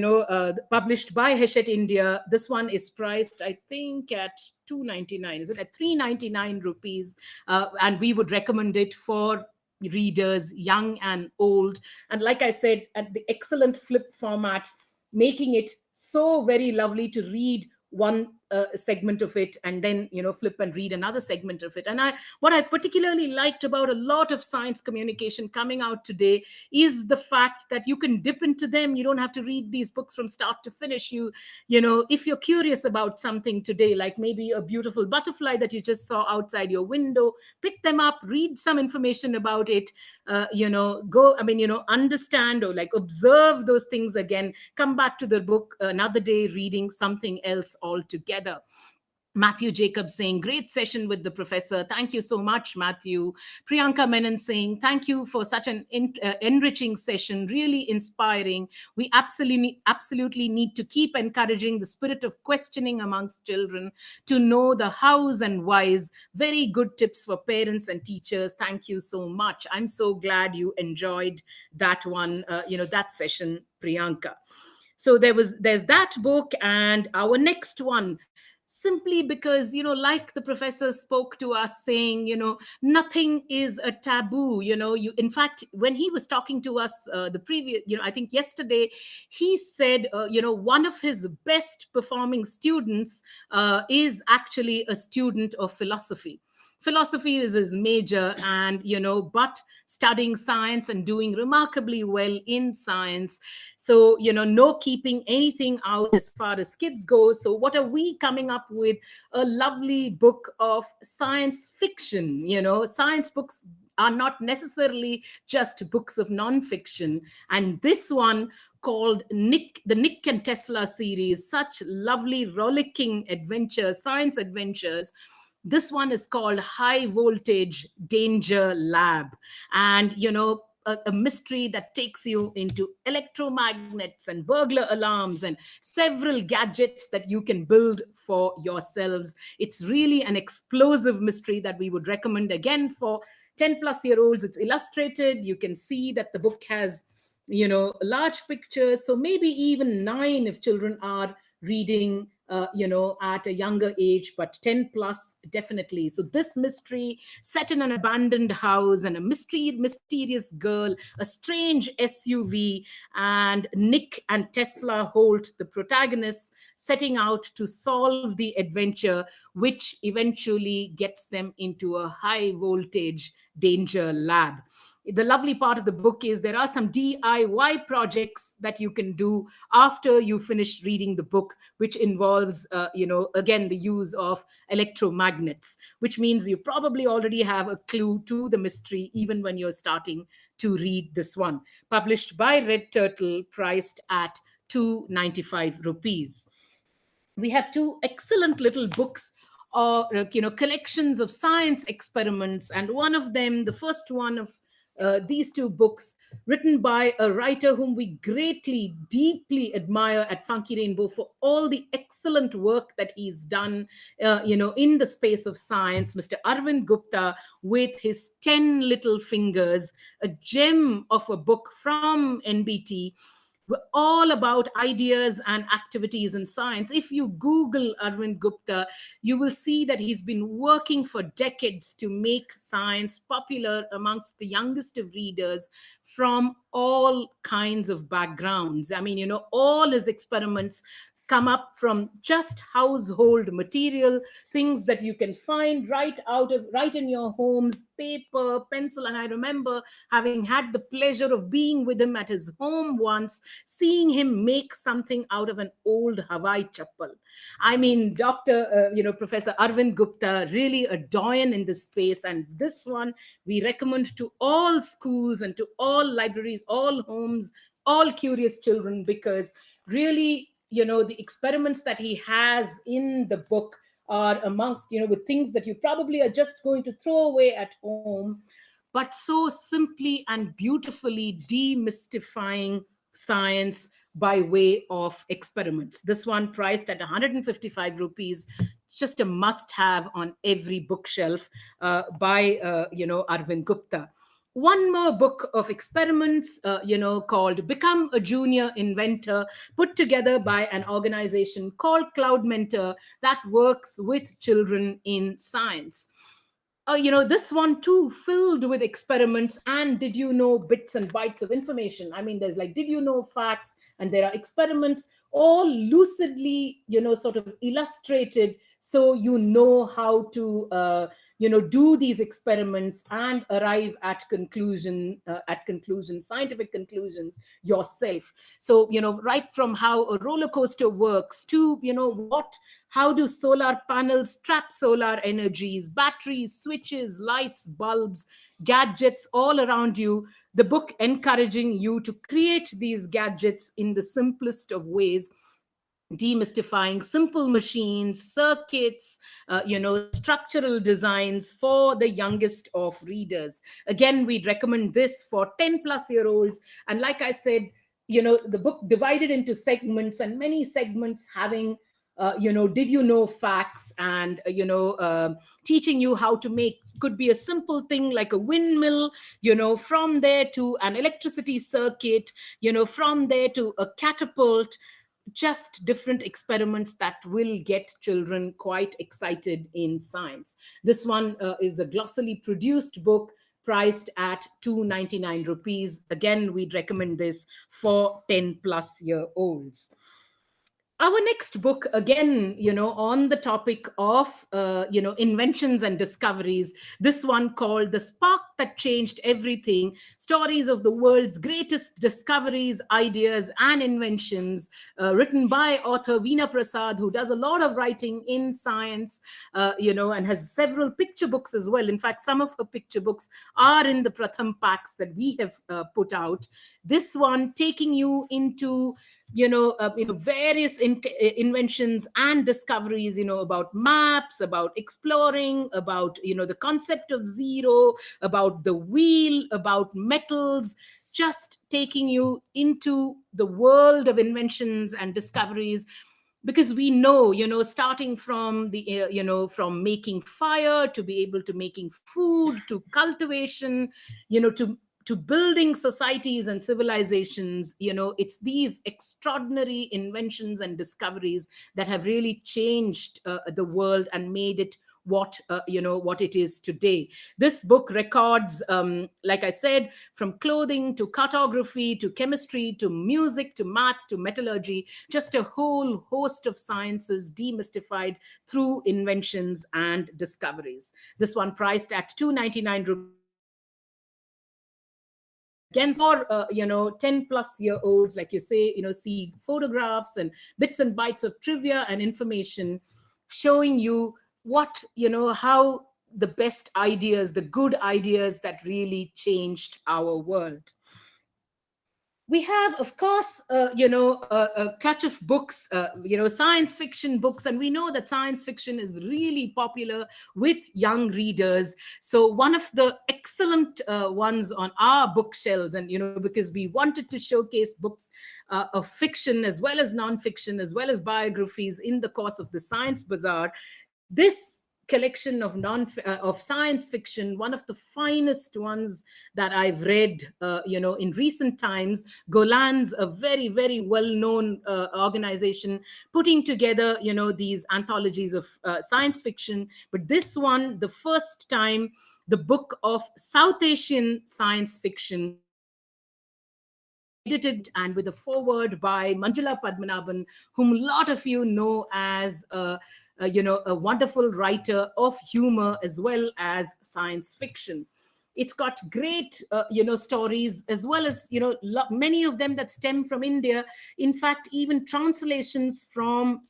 published by Hachette India. This one is priced, I think, at 299. Is it at 399 rupees? And we would recommend it for readers, young and old. And like I said, at the excellent flip format, making it so very lovely to read one segment of it and then flip and read another segment of it. And what I particularly liked about a lot of science communication coming out today is the fact that you can dip into them. You don't have to read these books from start to finish. If you're curious about something today, like maybe a beautiful butterfly that you just saw outside your window, pick them up, read some information about it, understand or like observe those things again, come back to the book another day reading something else altogether. Matthew Jacobs saying, great session with the professor. Thank you so much, Matthew. Priyanka Menon saying, thank you for such an enriching session, really inspiring. We absolutely need to keep encouraging the spirit of questioning amongst children to know the hows and whys. Very good tips for parents and teachers. Thank you so much. I'm so glad you enjoyed that one, that session, Priyanka. So there's that book, and our next one, simply because like the professor spoke to us saying, nothing is a taboo. In fact, when he was talking to us the previous, I think yesterday, he said one of his best performing students is actually a student of philosophy. Philosophy is his major, and but studying science and doing remarkably well in science. So no keeping anything out as far as kids go. So what are we coming up with? A lovely book of science fiction. Science books are not necessarily just books of non-fiction, and this one called the Nick and Tesla series, such lovely rollicking adventures, science adventures. This one is called High Voltage Danger Lab. And, a mystery that takes you into electromagnets and burglar alarms and several gadgets that you can build for yourselves. It's really an explosive mystery that we would recommend again for 10 plus year olds. It's illustrated. You can see that the book has, large pictures. So maybe even 9 if children are reading at a younger age, but 10 plus definitely. So this mystery set in an abandoned house, and a mysterious girl, a strange SUV, and Nick and Tesla Holt, the protagonists, setting out to solve the adventure, which eventually gets them into a high voltage danger lab. The lovely part of the book is there are some DIY projects that you can do after you finish reading the book, which involves, again, the use of electromagnets, which means you probably already have a clue to the mystery even when you're starting to read this one. Published by Red Turtle, priced at 295 rupees. We have 2 excellent little books, or collections of science experiments, and one of them, the first one of these 2 books, written by a writer whom we greatly, deeply admire at Funky Rainbow for all the excellent work that he's done, in the space of science, Mr. Arvind Gupta, with his 10 Little Fingers, a gem of a book from NBT. We're all about ideas and activities in science. If you Google Arvind Gupta, you will see that he's been working for decades to make science popular amongst the youngest of readers from all kinds of backgrounds. I mean, all his experiments come up from just household material, things that you can find right in your homes, paper, pencil. And I remember having had the pleasure of being with him at his home once, seeing him make something out of an old Hawaii chappal. I mean, Professor Arvind Gupta, really a doyen in this space. And this one we recommend to all schools and to all libraries, all homes, all curious children, because really, the experiments that he has in the book are amongst, with things that you probably are just going to throw away at home, but so simply and beautifully demystifying science by way of experiments. This one priced at 155 rupees. It's just a must have on every bookshelf by, Arvind Gupta. One more book of experiments, called Become a Junior Inventor, put together by an organization called Cloud Mentor that works with children in science. this one too filled with experiments and did you know bits and bytes of information. I mean, there's like did you know facts, and there are experiments all lucidly, sort of illustrated, so you know how to do these experiments and arrive at conclusions, scientific conclusions yourself. So, right from how a roller coaster works to, how do solar panels trap solar energies, batteries, switches, lights, bulbs, gadgets all around you. The book encouraging you to create these gadgets in the simplest of ways, demystifying simple machines, circuits, structural designs for the youngest of readers. Again, we'd recommend this for 10 plus year olds. And like I said, the book divided into segments, and many segments having did you know facts, and teaching you how to make, could be a simple thing like a windmill, from there to an electricity circuit, from there to a catapult. Just different experiments that will get children quite excited in science. This one is a glossally produced book priced at 299 rupees. Again, we'd recommend this for 10 plus year olds. Our next book, again, on the topic of inventions and discoveries, this one called The Spark That Changed Everything: Stories of the World's Greatest Discoveries, Ideas and Inventions, written by author Veena Prasad, who does a lot of writing in science, and has several picture books as well. In fact, some of her picture books are in the Pratham packs that we have put out. This one taking you into various inventions and discoveries, about maps, about exploring, about the concept of zero, about the wheel, about metals, just taking you into the world of inventions and discoveries. Because we know, starting from the from making fire to be able to making food, to cultivation, to building societies and civilizations, it's these extraordinary inventions and discoveries that have really changed the world and made it what it is today. This book records, like I said, from clothing to cartography to chemistry to music to math to metallurgy, just a whole host of sciences demystified through inventions and discoveries. This one priced at 299 rupees. Again, for 10 plus year olds, like you say, see photographs and bits and bytes of trivia and information showing you what, how the best ideas, the good ideas that really changed our world. We have, of course, a clutch of books, science fiction books, and we know that science fiction is really popular with young readers. So one of the excellent ones on our bookshelves, and because we wanted to showcase books of fiction as well as non-fiction as well as biographies in the course of the Science Bazaar, this collection of of science fiction, one of the finest ones that I've read in recent times. Golan's a very, very well-known organization putting together these anthologies of science fiction. But this one, the first time, the book of South Asian science fiction, edited and with a foreword by Manjula Padmanabhan, whom a lot of you know as a wonderful writer of humor as well as science fiction. It's got great, stories, as well as, many of them that stem from India. In fact, even translations from,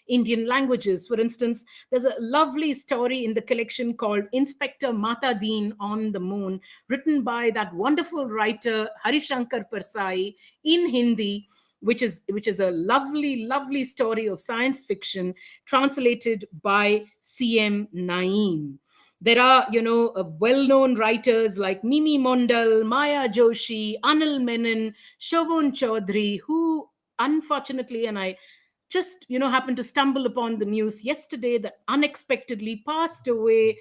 Indian languages. For instance, there's a lovely story in the collection called Inspector Mata Deen on the Moon, written by that wonderful writer Harishankar Persai in Hindi, which is a lovely, lovely story of science fiction translated by C.M. Naeem. There are, well-known writers like Mimi Mondal, Maya Joshi, Anil Menon, Shovon Chaudhary, who unfortunately, and I just, happened to stumble upon the news yesterday, that unexpectedly passed away,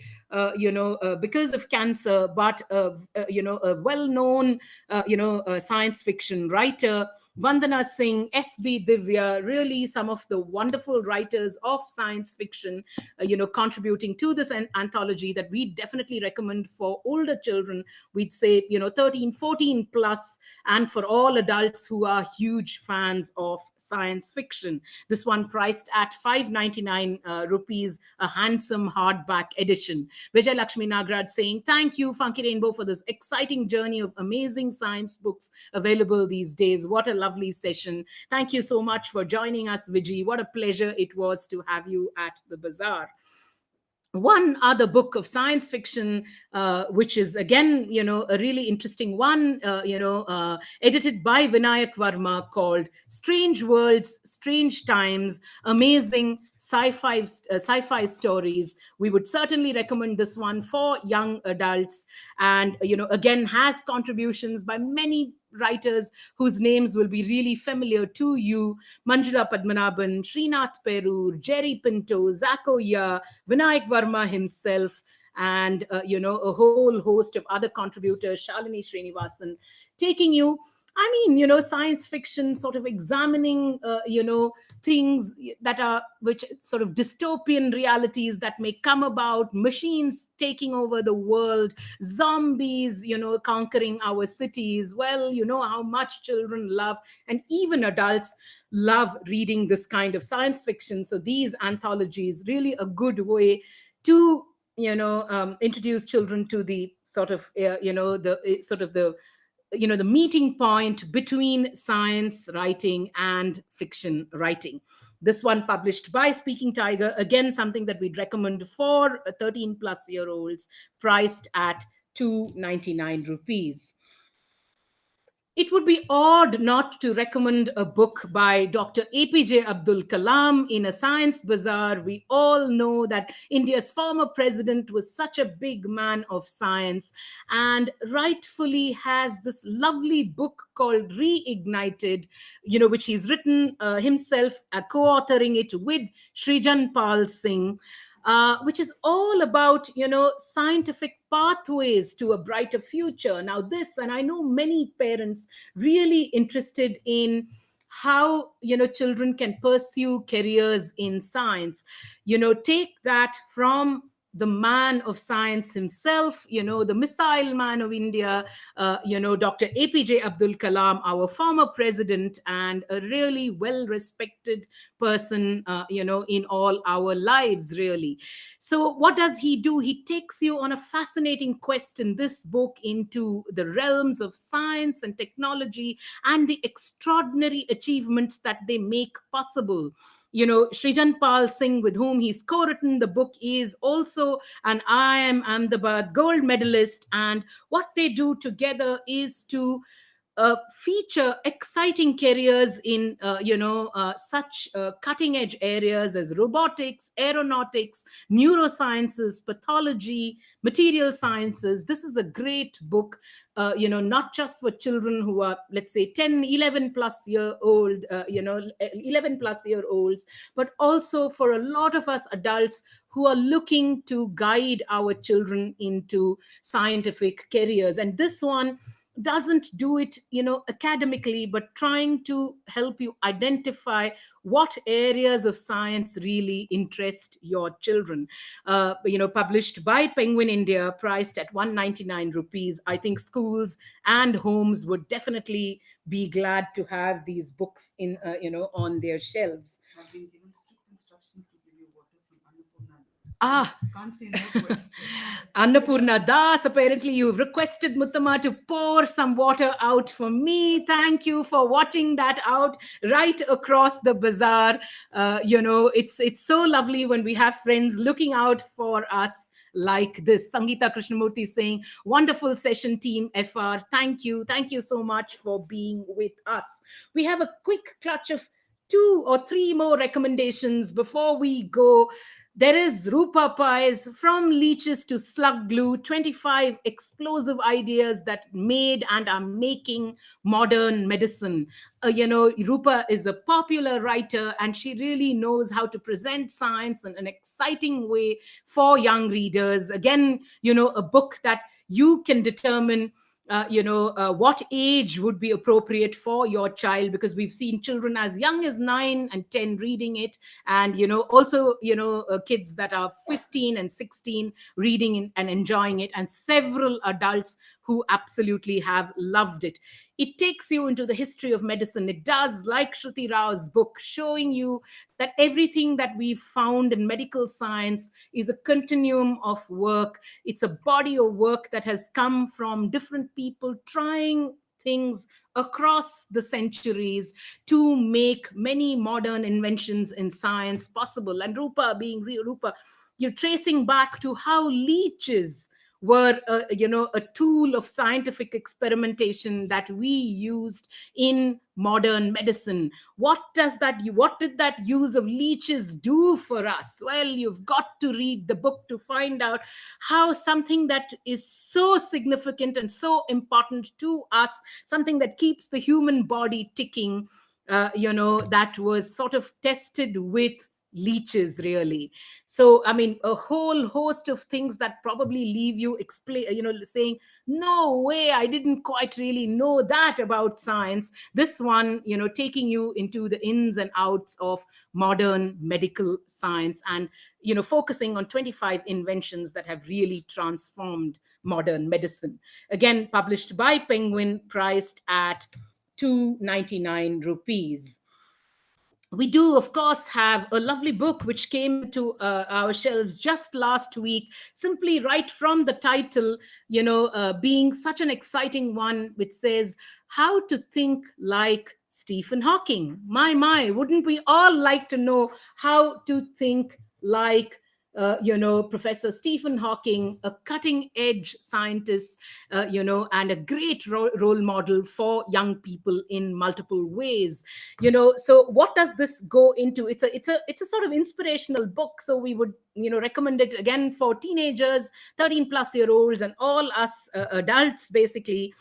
because of cancer, but, a well-known, science fiction writer Vandana Singh, S.B. Divya, really some of the wonderful writers of science fiction, contributing to this anthology that we definitely recommend for older children. We'd say, 13, 14 plus, and for all adults who are huge fans of science fiction. This one priced at 599 rupees, a handsome hardback edition. Vijay Lakshmi Nagraj saying, thank you, Funky Rainbow, for this exciting journey of amazing science books available these days. What a lovely session. Thank you so much for joining us, Vijay. What a pleasure it was to have you at the Bazaar. One other book of science fiction, which is again, a really interesting one, edited by Vinayak Varma, called Strange Worlds, Strange Times, Amazing Sci-Fi Stories. We would certainly recommend this one for young adults, and again has contributions by many writers whose names will be really familiar to you: Manjula Padmanabhan, Srinath Perur, Jerry Pinto, Zako Ya, Vinayak Varma himself, and a whole host of other contributors, Shalini Srinivasan, taking you, science fiction, sort of examining, things that are, which sort of dystopian realities that may come about, machines taking over the world, zombies, conquering our cities. Well, how much children love, and even adults love reading this kind of science fiction. So these anthologies really a good way to introduce children to the sort of the meeting point between science writing and fiction writing. This one published by Speaking Tiger, again something that we'd recommend for 13 plus year olds, priced at 299 rupees. It would be odd not to recommend a book by Dr. APJ Abdul Kalam in a science bazaar. We all know that India's former president was such a big man of science, and rightfully has this lovely book called Reignited, which he's written himself, co-authoring it with Srijan Pal Singh. Which is all about, scientific pathways to a brighter future. Now, this, and I know many parents really interested in how, children can pursue careers in science. Take that from the man of science himself, the missile man of India, Dr. APJ Abdul Kalam, our former president, and a really well-respected person, in all our lives, really. So what does he do? He takes you on a fascinating quest in this book into the realms of science and technology and the extraordinary achievements that they make possible. Srijan Pal Singh, with whom he's co-written the book, is also an IIM Ahmedabad gold medalist. And what they do together is to feature exciting careers in, such cutting edge areas as robotics, aeronautics, neurosciences, pathology, material sciences. This is a great book, not just for children who are, let's say, 10, 11 plus year old, 11 plus year olds, but also for a lot of us adults who are looking to guide our children into scientific careers. And this one doesn't do it, academically, but trying to help you identify what areas of science really interest your children. Published by Penguin India, priced at 199 rupees. I think schools and homes would definitely be glad to have these books in, on their shelves. I've been given strict instructions to give you water from Annapurna. Ah, Can't say no to it. Annapurna Das, apparently you've requested Muttama to pour some water out for me. Thank you for watching that out right across the bazaar. It's so lovely when we have friends looking out for us like this. Sangeeta Krishnamurthy saying, wonderful session, team FR. Thank you. Thank you so much for being with us. We have a quick clutch of 2 or 3 more recommendations before we go. There is Rupa Pies, From Leeches to Slug Glue, 25 explosive ideas that made and are making modern medicine. Rupa is a popular writer, and she really knows how to present science in an exciting way for young readers. Again, a book that you can determine what age would be appropriate for your child, because we've seen children as young as 9 and 10 reading it, and also kids that are 15 and 16 reading and enjoying it, and several adults who absolutely have loved it. It takes you into the history of medicine. It does, like Shruti Rao's book, showing you that everything that we've found in medical science is a continuum of work. It's a body of work that has come from different people trying things across the centuries to make many modern inventions in science possible. And Rupa, you're tracing back to how leeches were a tool of scientific experimentation that we used in modern medicine. What did that use of leeches do for us? Well, you've got to read the book to find out how something that is so significant and so important to us, something that keeps the human body ticking, that was sort of tested with leeches, really. So I mean, a whole host of things that probably leave you saying, no way, I didn't quite really know that about science. This one, taking you into the ins and outs of modern medical science, and focusing on 25 inventions that have really transformed modern medicine. Again, published by Penguin, priced at 299 rupees. We do, of course, have a lovely book which came into our shelves just last week, simply right from the title, being such an exciting one, which says How to Think Like Stephen Hawking. My, wouldn't we all like to know how to think like Professor Stephen Hawking, a cutting edge scientist, and a great role model for young people in multiple ways. So what does this go into? It's a sort of inspirational book. So we would, recommend it again for teenagers, 13+ year olds, and all us adults, basically,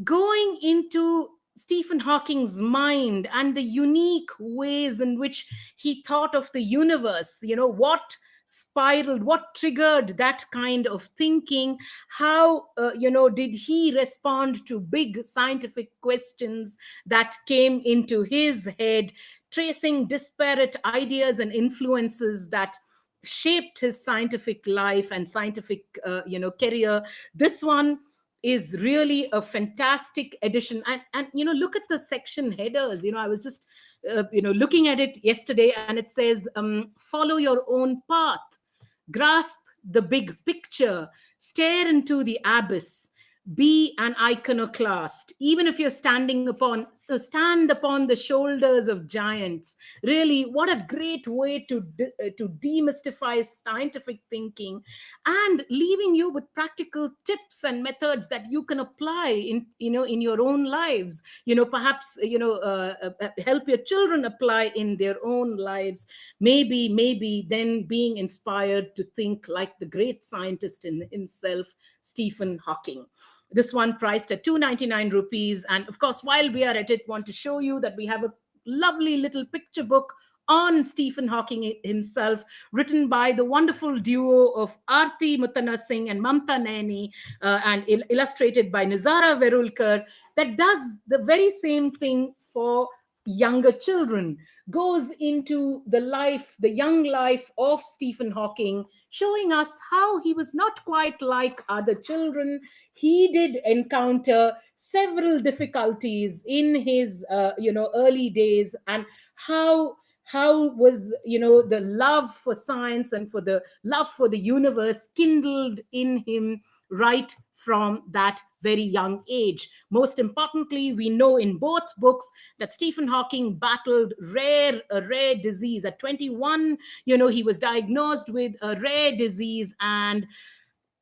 going into Stephen Hawking's mind and the unique ways in which he thought of the universe. What spiraled, what triggered that kind of thinking? How did he respond to big scientific questions that came into his head, tracing disparate ideas and influences that shaped his scientific life and scientific career? This one is really a fantastic edition. And look at the section headers. I was just looking at it yesterday, and it says, follow your own path, grasp the big picture, stare into the abyss, be an iconoclast, even if you're stand upon the shoulders of giants. Really, what a great way to demystify scientific thinking, and leaving you with practical tips and methods that you can apply in your own lives. Perhaps help your children apply in their own lives. Maybe then being inspired to think like the great scientist in himself, Stephen Hawking. This one priced at 299 rupees. And of course, while we are at it, want to show you that we have a lovely little picture book on Stephen Hawking himself, written by the wonderful duo of Aarti Muttana Singh and Mamta Naini, and illustrated by Nizara Verulkar, that does the very same thing for younger children, goes into the young life of Stephen Hawking, showing us how he was not quite like other children. He did encounter several difficulties in his early days, and how was the love for science and for the love for the universe kindled in him right from that very young age. Most importantly, we know in both books that Stephen Hawking battled a rare disease. At 21, he was diagnosed with a rare disease, and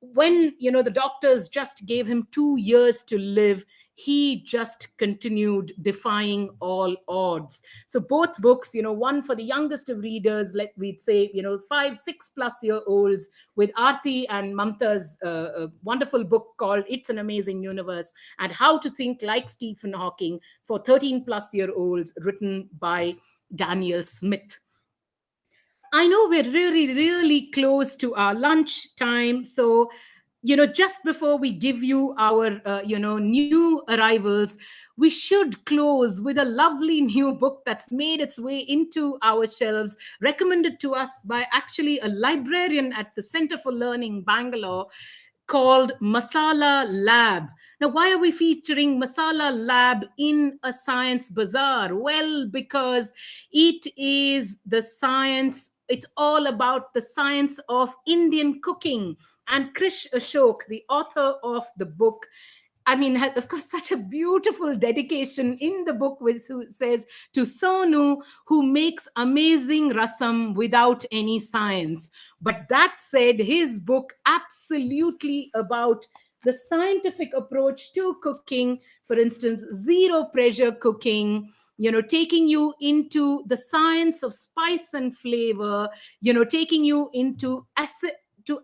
when the doctors just gave him 2 years to live, he just continued defying all odds. So both books, one for the youngest of readers, we'd say 5-6+ year olds, with Aarti and Mamta's wonderful book called It's an Amazing Universe, and How to Think Like Stephen Hawking for 13+year-olds, written by Daniel Smith. I know we're really, really close to our lunch time. So, just before we give you our, new arrivals, we should close with a lovely new book that's made its way into our shelves, recommended to us by actually a librarian at the Center for Learning, Bangalore, called Masala Lab. Now, why are we featuring Masala Lab in a science bazaar? Well, because it is the science, it's all about the science of Indian cooking. And Krish Ashok, the author of the book, I mean, of course, such a beautiful dedication in the book, which says to Sonu, who makes amazing rasam without any science. But that said, his book absolutely about the scientific approach to cooking, for instance, zero pressure cooking, taking you into the science of spice and flavor, taking you into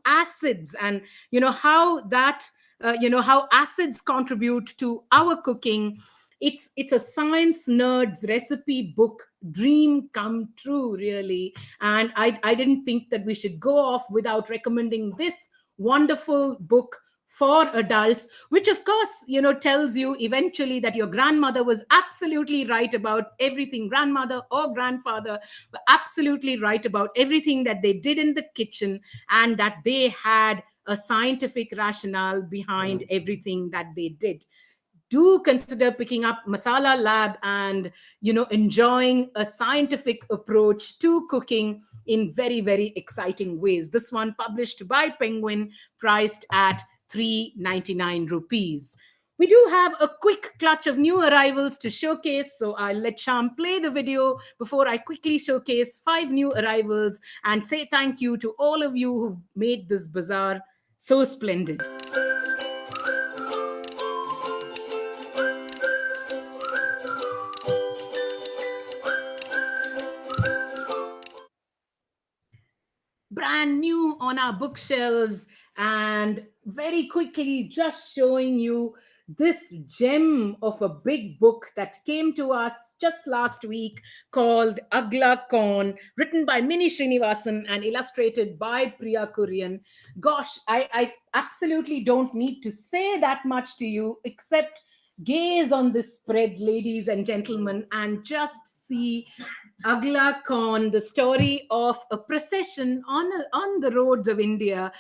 acids, and how that how acids contribute to our cooking. It's a science nerd's recipe book, dream come true, really. And I didn't think that we should go off without recommending this wonderful book for adults, which of course tells you eventually that your grandmother was absolutely right about everything, grandmother or grandfather were absolutely right about everything that they did in the kitchen, and that they had a scientific rationale behind everything that they did. Do consider picking up Masala Lab and enjoying a scientific approach to cooking in very, very exciting ways. This one published by Penguin, priced at 399 rupees. We do have a quick clutch of new arrivals to showcase, so I'll let Sham play the video before I quickly showcase 5 new arrivals and say thank you to all of you who've made this bazaar so splendid. Brand new on our bookshelves, and very quickly just showing you this gem of a big book that came to us just last week, called Agla Corn, written by Mini Srinivasan and illustrated by Priya Kurian. Gosh, I absolutely don't need to say that much to you, except gaze on this spread, ladies and gentlemen, and just see Agla Khan, the story of a procession on the roads of India,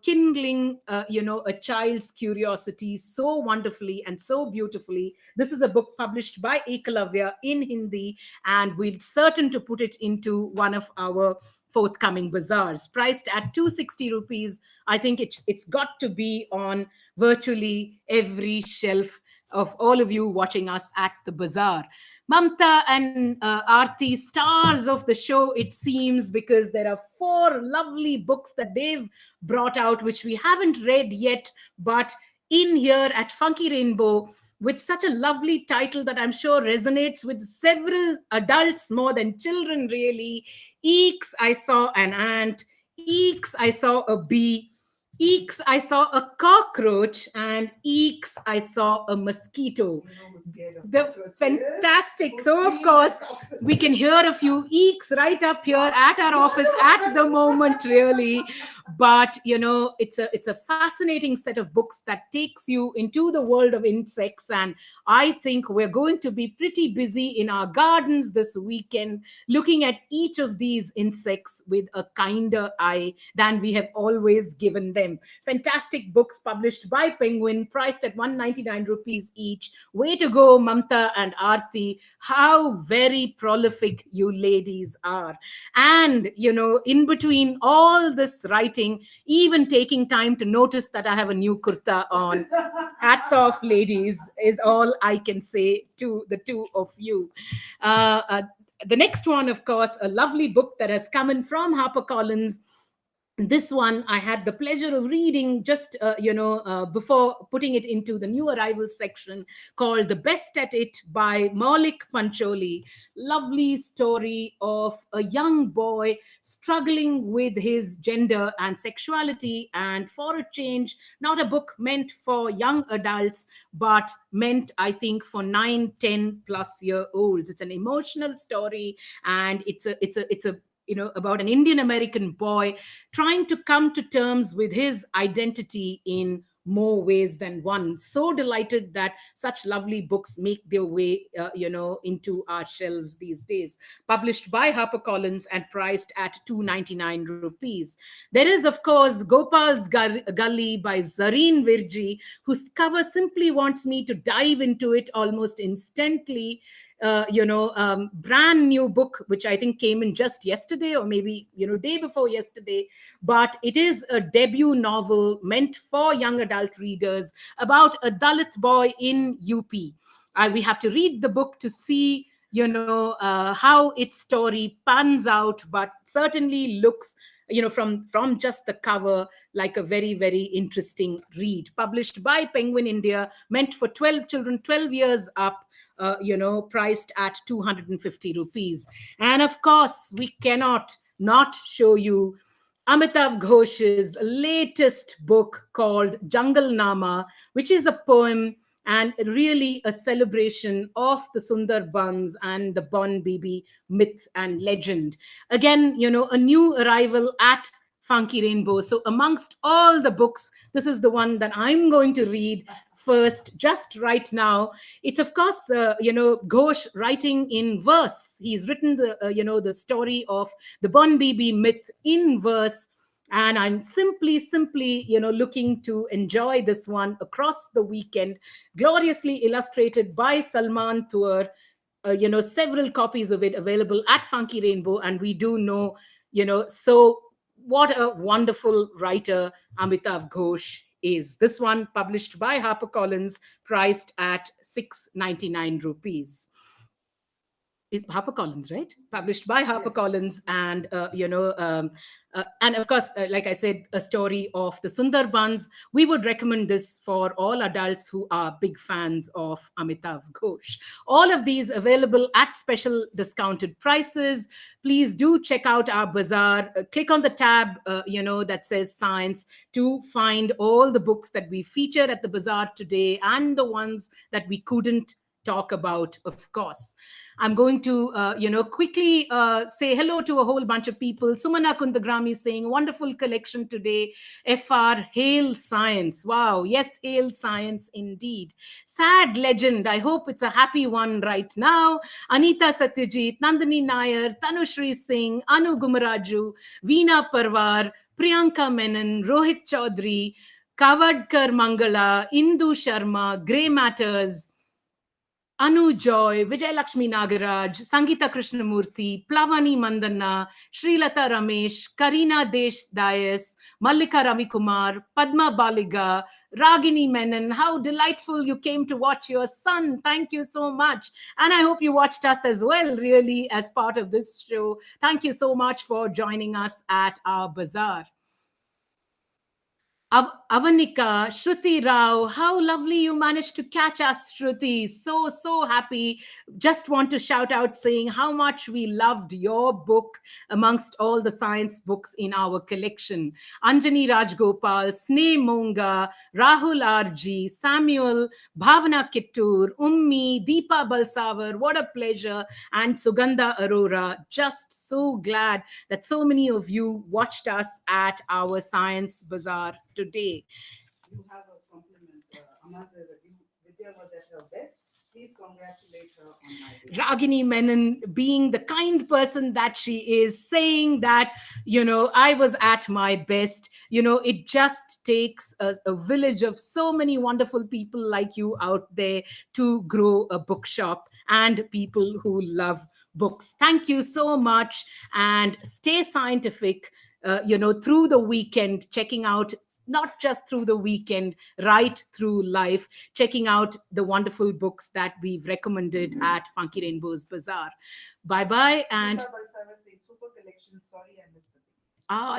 kindling, a child's curiosity so wonderfully and so beautifully. This is a book published by Ekalavya in Hindi, and we're certain to put it into one of our forthcoming bazaars, priced at 260 rupees. I think it's got to be on virtually every shelf of all of you watching us at the bazaar. Mamta and Aarti, stars of the show, it seems, because there are 4 lovely books that they've brought out, which we haven't read yet, but in here at Funky Rainbow, with such a lovely title that I'm sure resonates with several adults more than children, really. Eeks, I saw an ant. Eeks, I saw a bee. Eeks, I saw a cockroach, and eeks, I saw a mosquito. The fantastic. So, of course, we can hear a few eeks right up here at our office at the moment, really. But it's a fascinating set of books that takes you into the world of insects, and I think we're going to be pretty busy in our gardens this weekend looking at each of these insects with a kinder eye than we have always given them. Fantastic books published by Penguin, priced at 199 rupees each. Way to go, Mamta and Aarti. How very prolific you ladies are. And in between all this writing, even taking time to notice that I have a new kurta on. Hats off, ladies, is all I can say to the two of you. The next one, of course, a lovely book that has come in from HarperCollins. This one I had the pleasure of reading just before putting it into the new arrivals section, called The Best at It by Maulik Pancholi. Lovely story of a young boy struggling with his gender and sexuality, and for a change, not a book meant for young adults, but meant, I think, for 9, 10 plus year olds. It's an emotional story, and it's a about an Indian American boy trying to come to terms with his identity in more ways than one. So delighted that such lovely books make their way, into our shelves these days. Published by HarperCollins and priced at 299 rupees. There is, of course, Gopal's Gully by Zareen Virji, whose cover simply wants me to dive into it almost instantly. Brand new book, which I think came in just yesterday or maybe, day before yesterday. But it is a debut novel meant for young adult readers about a Dalit boy in UP. We have to read the book to see, how its story pans out, but certainly looks, from just the cover, like a very, very interesting read. Published by Penguin India, meant for 12 children, 12 years up, priced at 250 rupees. And of course, we cannot not show you Amitav Ghosh's latest book called Jungle Nama, which is a poem and really a celebration of the Sundarbans and the Bon Bibi myth and legend. Again, a new arrival at Funky Rainbow. So amongst all the books, this is the one that I'm going to read first, just right now. It's, of course, Ghosh writing in verse. He's written the story of the Bon Bibi myth in verse. And I'm simply, looking to enjoy this one across the weekend. Gloriously illustrated by Salman Tour. Several copies of it available at Funky Rainbow. And we do know, so what a wonderful writer Amitav Ghosh is. This one published by HarperCollins, priced at 699 rupees. Is HarperCollins, right? Published by HarperCollins, and and of course, like I said, a story of the Sundarbans. We would recommend this for all adults who are big fans of Amitav Ghosh. All of these available at special discounted prices. Please do check out our bazaar. Click on the tab, that says Science to find all the books that we featured at the bazaar today and the ones that we couldn't talk about, of course. I'm going to, quickly say hello to a whole bunch of people. Sumana Kundagrami saying, wonderful collection today. FR, Hail Science. Wow. Yes, Hail Science indeed. Sad legend. I hope it's a happy one right now. Anita Satyajit, Nandini Nair, Tanushri Singh, Anu Gumaraju, Veena Parwar, Priyanka Menon, Rohit Chaudhary, Kavadkar Mangala, Indu Sharma, Grey Matters, Anu Joy, Vijay Lakshmi Nagaraj, Sangeeta Krishnamurthy, Plavani Mandanna, Srilata Ramesh, Karina Desh Dayas, Mallika Ravikumar, Padma Baliga, Ragini Menon. How delightful you came to watch your son. Thank you so much. And I hope you watched us as well, really, as part of this show. Thank you so much for joining us at our bazaar. Avanika, Shruti Rao, how lovely you managed to catch us, Shruti. So happy. Just want to shout out saying how much we loved your book amongst all the science books in our collection. Anjani Rajgopal, Sneh Monga, Rahul RG, Samuel, Bhavana Kittur, Ummi, Deepa Balsavar, what a pleasure, and Sugandha Arora. Just so glad that so many of you watched us at our Science Bazaar today. You have a compliment. Amma says that Vidya was at her best. Please congratulate her on my behalf. Ragini Menon, being the kind person that she is, saying that, I was at my best. It just takes a village of so many wonderful people like you out there to grow a bookshop and people who love books. Thank you so much, and stay scientific, through the weekend, checking out, not just through the weekend, right through life, checking out the wonderful books that we've recommended at Funky Rainbow's Bazaar. Bye-bye. And Deepa Balsavar says, super collection. Sorry, I missed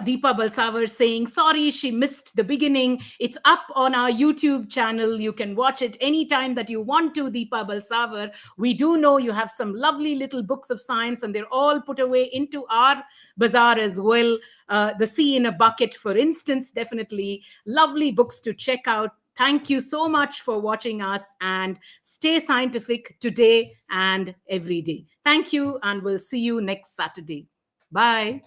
the Deepa Balsavar saying, sorry, she missed the beginning. It's up on our YouTube channel. You can watch it anytime that you want to, Deepa Balsavar. We do know you have some lovely little books of science, and they're all put away into our bazaar as well. The Sea in a Bucket, for instance, definitely lovely books to check out. Thank you so much for watching us, and stay scientific today and every day. Thank you, and we'll see you next Saturday. Bye.